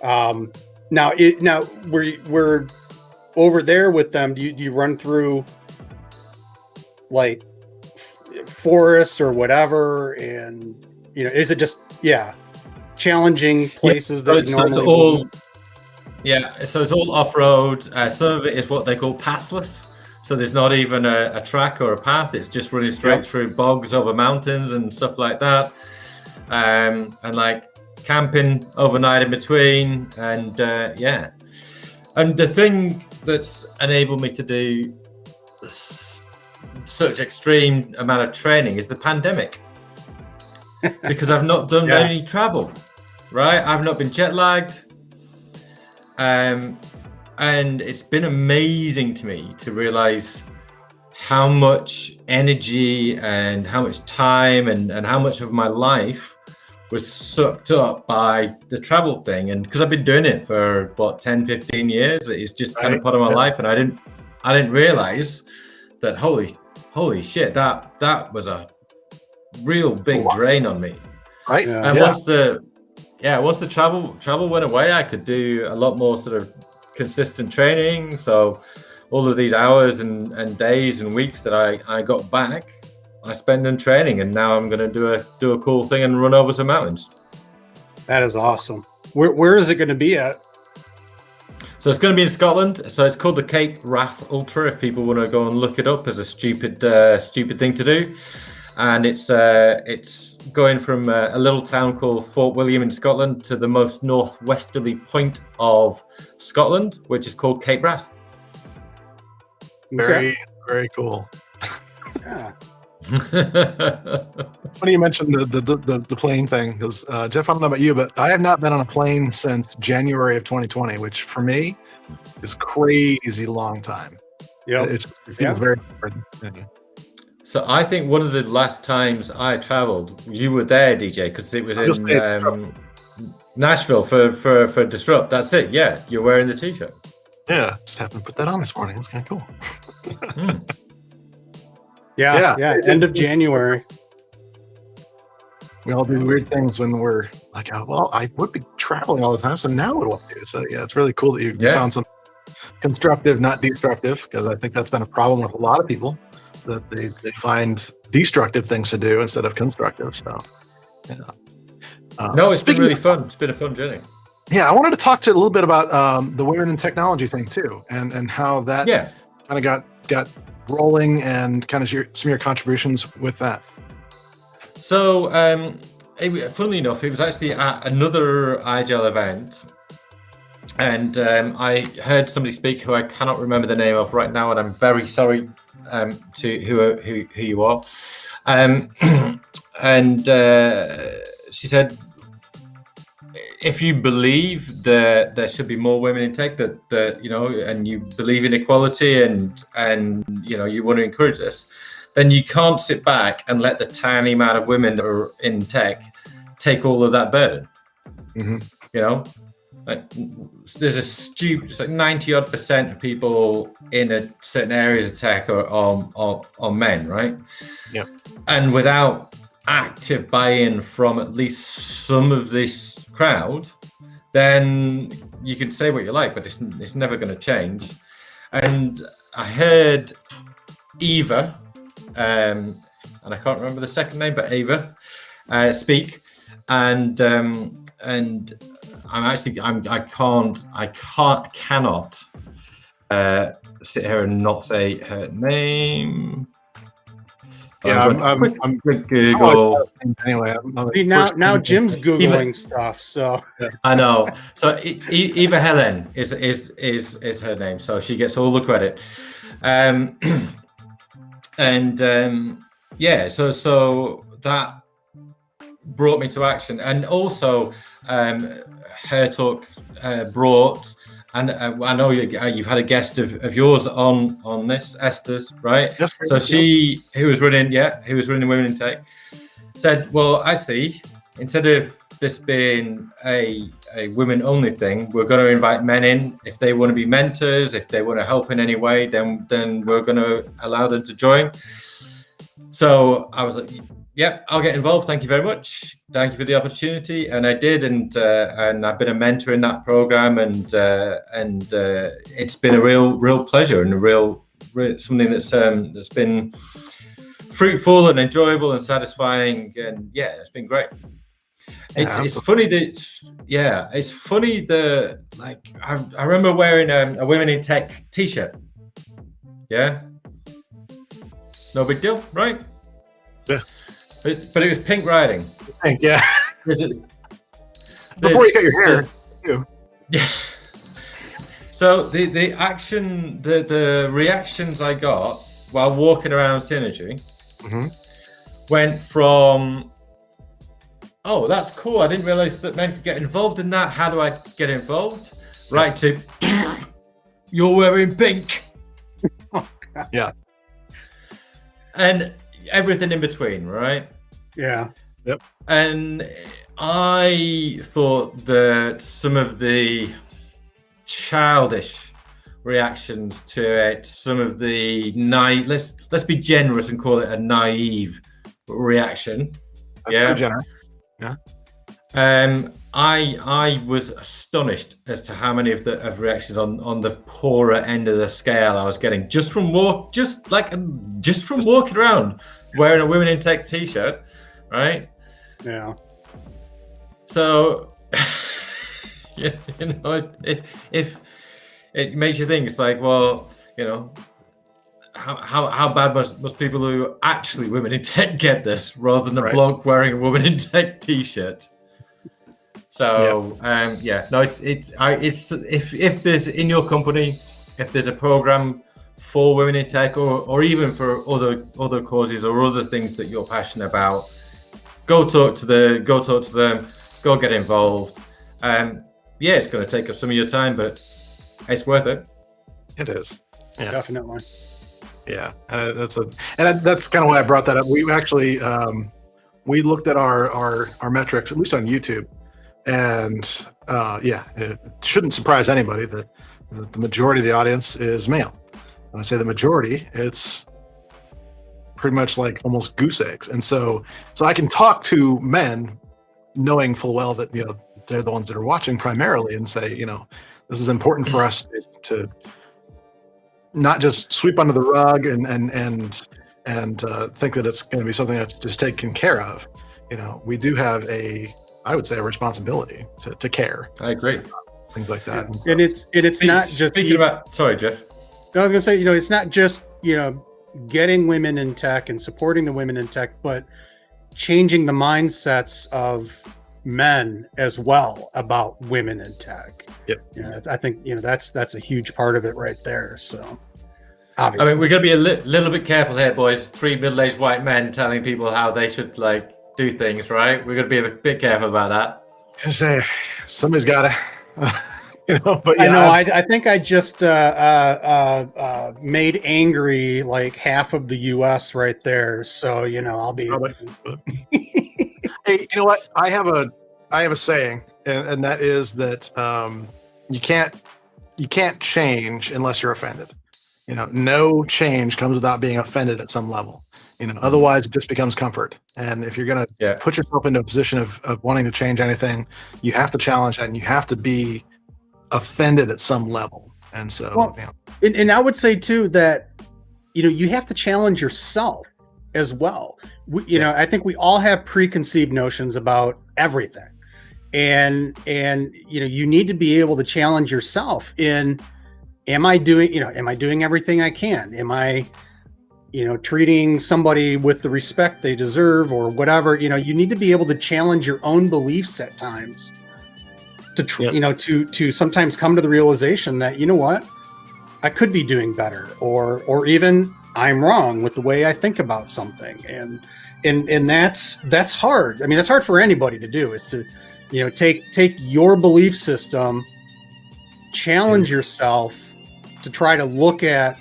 Now we're over there with them. Do you run through like forests or whatever? And is it just challenging places that normally? So it's all off-road. Some of it is what they call pathless. So there's not even a track or a path. It's just running straight through bogs over mountains and stuff like that. And like camping overnight in between. And And the thing that's enabled me to do such extreme amount of training is the pandemic. Because I've not done any travel, right? I've not been jet lagged. And it's been amazing to me to realize how much energy and how much time and how much of my life was sucked up by the travel thing. And because I've been doing it for 10, 15 years, it's just kind of part of my life. And I didn't realize that holy shit, that was a real big drain on me. Right. And once the travel went away, I could do a lot more sort of consistent training. So all of these hours and days and weeks that I got back, I spend in training, and now I'm going to do a cool thing and run over some mountains. That is awesome. Where is it going to be at? So it's going to be in Scotland. So it's called the Cape Rath Ultra. If people want to go and look it up as a stupid thing to do. And it's going from a little town called Fort William in Scotland to the most northwesterly point of Scotland, which is called Cape Rath. Very, very cool. Yeah. Funny you mentioned the plane thing, because Jeff, I don't know about you, but I have not been on a plane since January of 2020, which for me is crazy long time. Yeah, it feels very different. So I think one of the last times I traveled, you were there, DJ, because it was in Nashville for Disrupt. That's it. Yeah, you're wearing the t-shirt. Yeah, just happened to put that on this morning. It's kind of cool. Yeah. End of January. We all do weird things when we're like, oh, well, I would be traveling all the time, so now what do I do? So yeah, it's really cool that you found something constructive, not destructive, because I think that's been a problem with a lot of people, that they find destructive things to do instead of constructive. So no, it's been really fun. It's been a fun journey. Yeah, I wanted to talk to you a little bit about the women in technology thing too, and how that kind of got rolling, and kind of some of your contributions with that. So, funnily enough, it was actually at another Agile event, and I heard somebody speak who I cannot remember the name of right now, and I'm very sorry to who you are. And she said, if you believe that there should be more women in tech, that and you believe in equality, and you want to encourage this, then you can't sit back and let the tiny amount of women that are in tech take all of that burden. Mm-hmm. Like there's it's like 90% of people in certain areas of tech are men, right? Yeah. And without active buy-in from at least some of this crowd, then you can say what you like, but it's never going to change. And I heard Eva, and I can't remember the second name, but Eva speak, and I cannot sit here and not say her name. Yeah, I'm quick Google. Anyway, now Jim's Googling stuff. So I know. So Eva Helen is her name. So she gets all the credit. So that brought me to action, and also her talk brought And I know you've had a guest of yours on this, Esther's, right? Yes, so who was running Women in Tech, said, well, actually, instead of this being a women only thing, we're going to invite men in. If they want to be mentors, if they want to help in any way, then we're going to allow them to join. So I was like, yep, I'll get involved. Thank you very much. Thank you for the opportunity. And I did, and I've been a mentor in that program, and it's been a real pleasure, and a real something that's been fruitful and enjoyable and satisfying, and yeah, it's been great. It's funny that like I remember wearing a Women in Tech t-shirt. Yeah, no big deal, right? Yeah, but it was pink riding. Pink, yeah. Before you cut your hair, too. Yeah. So the reactions I got while walking around Synergy went from, oh, that's cool, I didn't realize that men could get involved in that. How do I get involved? Right, to you're wearing pink. Yeah. And everything in between, right? Yeah. Yep. And I thought that some of the childish reactions to it, some of the let's be generous and call it a naive reaction. That's pretty generous. Yeah. I was astonished as to how many of reactions on the poorer end of the scale I was getting just from walking around wearing a Women in Tech t-shirt, right? Yeah. So you know, if it makes you think, it's like, well, you know, how bad must people who actually Women in Tech get this, rather than a bloke wearing a Women in Tech t-shirt? So it's if there's in your company, if there's a program for Women in Tech, or even for other causes or other things that you're passionate about, go talk to them, go get involved. It's going to take up some of your time, but it's worth it. It is. Yeah. Definitely. Yeah, that's kind of why I brought that up. We actually we looked at our metrics, at least on YouTube, and it shouldn't surprise anybody that the majority of the audience is male. When I say the majority, it's pretty much like almost goose eggs. And so I can talk to men, knowing full well that they're the ones that are watching primarily, and say, this is important for us to not just sweep under the rug and think that it's going to be something that's just taken care of. We do have I would say a responsibility to care. I agree. Things like that. And it's not just speaking about. Sorry, Jeff. I was going to say, it's not just getting women in tech and supporting the women in tech, but changing the mindsets of men as well about women in tech. Yep. I think that's a huge part of it right there. So obviously, I mean, we're going to be a little bit careful here, boys. 3 middle-aged white men telling people how they should do things, right? We're going to be a bit careful about that. I say somebody's got to. But I know. I think I just made angry like half of the U.S. right there. So I'll be. Hey, you know what? I have a saying, and that is that you can't change unless you're offended. No change comes without being offended at some level. Otherwise it just becomes comfort. And if you're going to put yourself into a position of wanting to change anything, you have to challenge that, and you have to be offended at some level. And so, and I would say too that you have to challenge yourself as well. I think we all have preconceived notions about everything, and you need to be able to challenge yourself in, am I doing everything I can? Am I treating somebody with the respect they deserve, or whatever? You need to be able to challenge your own beliefs at times to sometimes come to the realization that, what, I could be doing better, or even I'm wrong with the way I think about something. And that's hard. I mean, that's hard for anybody to do, is to, take your belief system challenge yourself to try to look at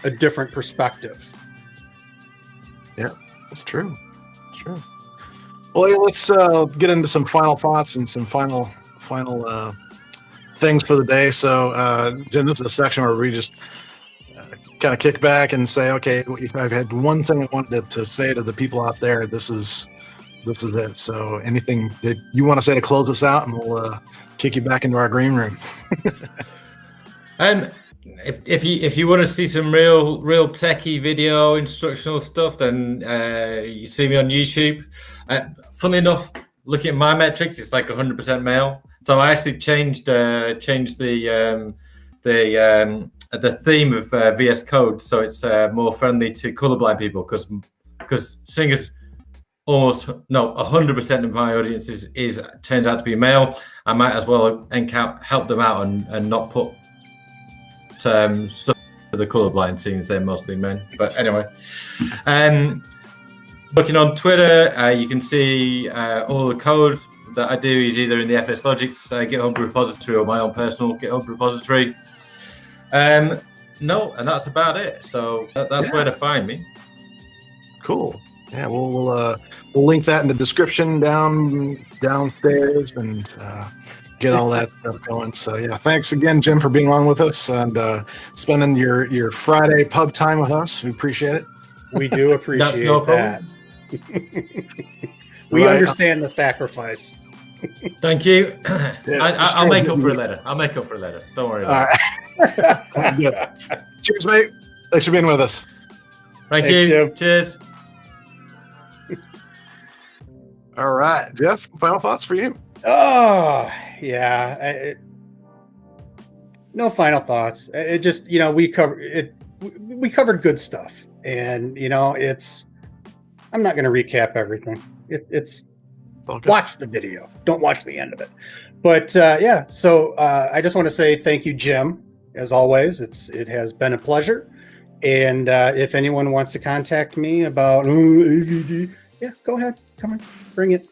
a different perspective. Yeah, that's true. It's true. Well, hey, let's get into some final thoughts and some final things for the day. So, Jim, this is a section where we just kind of kick back and say, okay, if I've had one thing I wanted to say to the people out there, this is it. So, anything that you want to say to close us out, and we'll kick you back into our green room. If you want to see some real techie video instructional stuff, then you see me on YouTube. Funnily enough, looking at my metrics, it's like 100% male. So I actually changed the theme of VS Code, so it's more friendly to colorblind people, because singers almost 100% of my audience is turns out to be male. I might as well help them out and not put stuff for the colorblind, since they're mostly men. But anyway, looking on Twitter, you can see all the code that I do is either in the FS Logics GitHub repository or my own personal GitHub repository. And that's about it. So that's where to find me. Cool. Yeah, we'll link that in the description downstairs and get all that stuff going. So yeah, thanks again, Jim, for being on with us and spending your Friday pub time with us. We appreciate it. We do appreciate That's no that. We understand the sacrifice. Thank you. Yeah, I'll make up for it later. Don't worry about it. Good. Cheers, mate. Thanks for being with us. Thanks, you. Jim. Cheers. All right, Jeff, final thoughts for you. Oh, yeah. No final thoughts. It just, we covered good stuff, and I'm not going to recap everything. It's watch the video. Don't watch the end of it. But yeah, so I just want to say thank you, Jim. As always, it has been a pleasure. And if anyone wants to contact me about AVD, yeah, go ahead. Come on, bring it.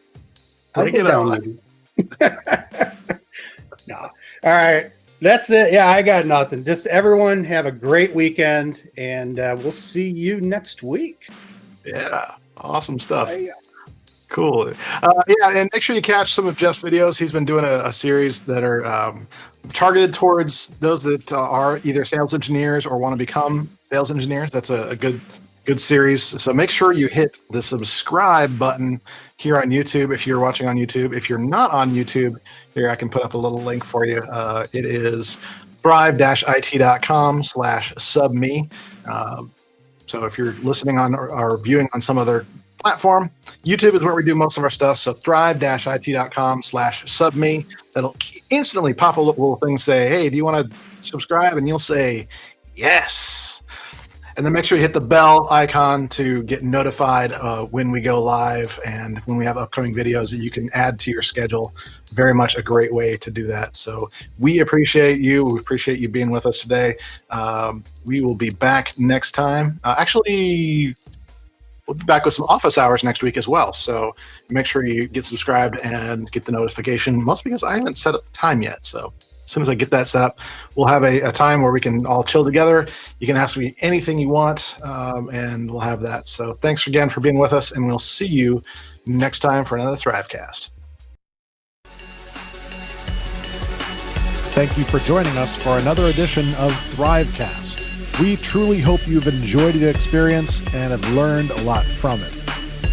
I'll get down with you. No. All right. That's it. Yeah, I got nothing. Just everyone have a great weekend, and we'll see you next week. Yeah. Awesome stuff. Yeah. Cool. Yeah, and make sure you catch some of Jeff's videos. He's been doing a series that are targeted towards those that are either sales engineers or want to become sales engineers. That's a good series. So make sure you hit the subscribe button here on YouTube if you're watching on YouTube. If you're not on YouTube, here I can put up a little link for you. It is thrive-it.com/subme. So if you're listening on or viewing on some other platform, YouTube is where we do most of our stuff. So thrive-it.com/subme. That'll instantly pop a little thing, say, hey, do you want to subscribe? And you'll say, yes. And then make sure you hit the bell icon to get notified when we go live and when we have upcoming videos that you can add to your schedule. Very much a great way to do that. So we appreciate you. We appreciate you being with us today. We will be back next time. Actually, we'll be back with some office hours next week as well. So make sure you get subscribed and get the notification, mostly because I haven't set up the time yet. So as soon as I get that set up, we'll have a time where we can all chill together. You can ask me anything you want, and we'll have that. So thanks again for being with us, and we'll see you next time for another THRIVEcast. Thank you for joining us for another edition of THRIVEcast. We truly hope you've enjoyed the experience and have learned a lot from it.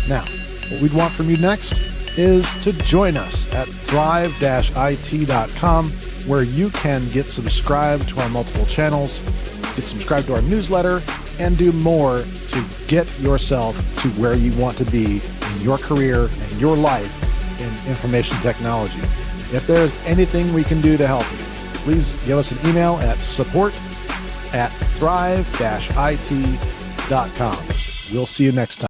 Now, what we'd want from you next is to join us at thrive-it.com, where you can get subscribed to our multiple channels, get subscribed to our newsletter, and do more to get yourself to where you want to be in your career and your life in information technology. If there's anything we can do to help you, please give us an email at support@thrive-it.com. We'll see you next time.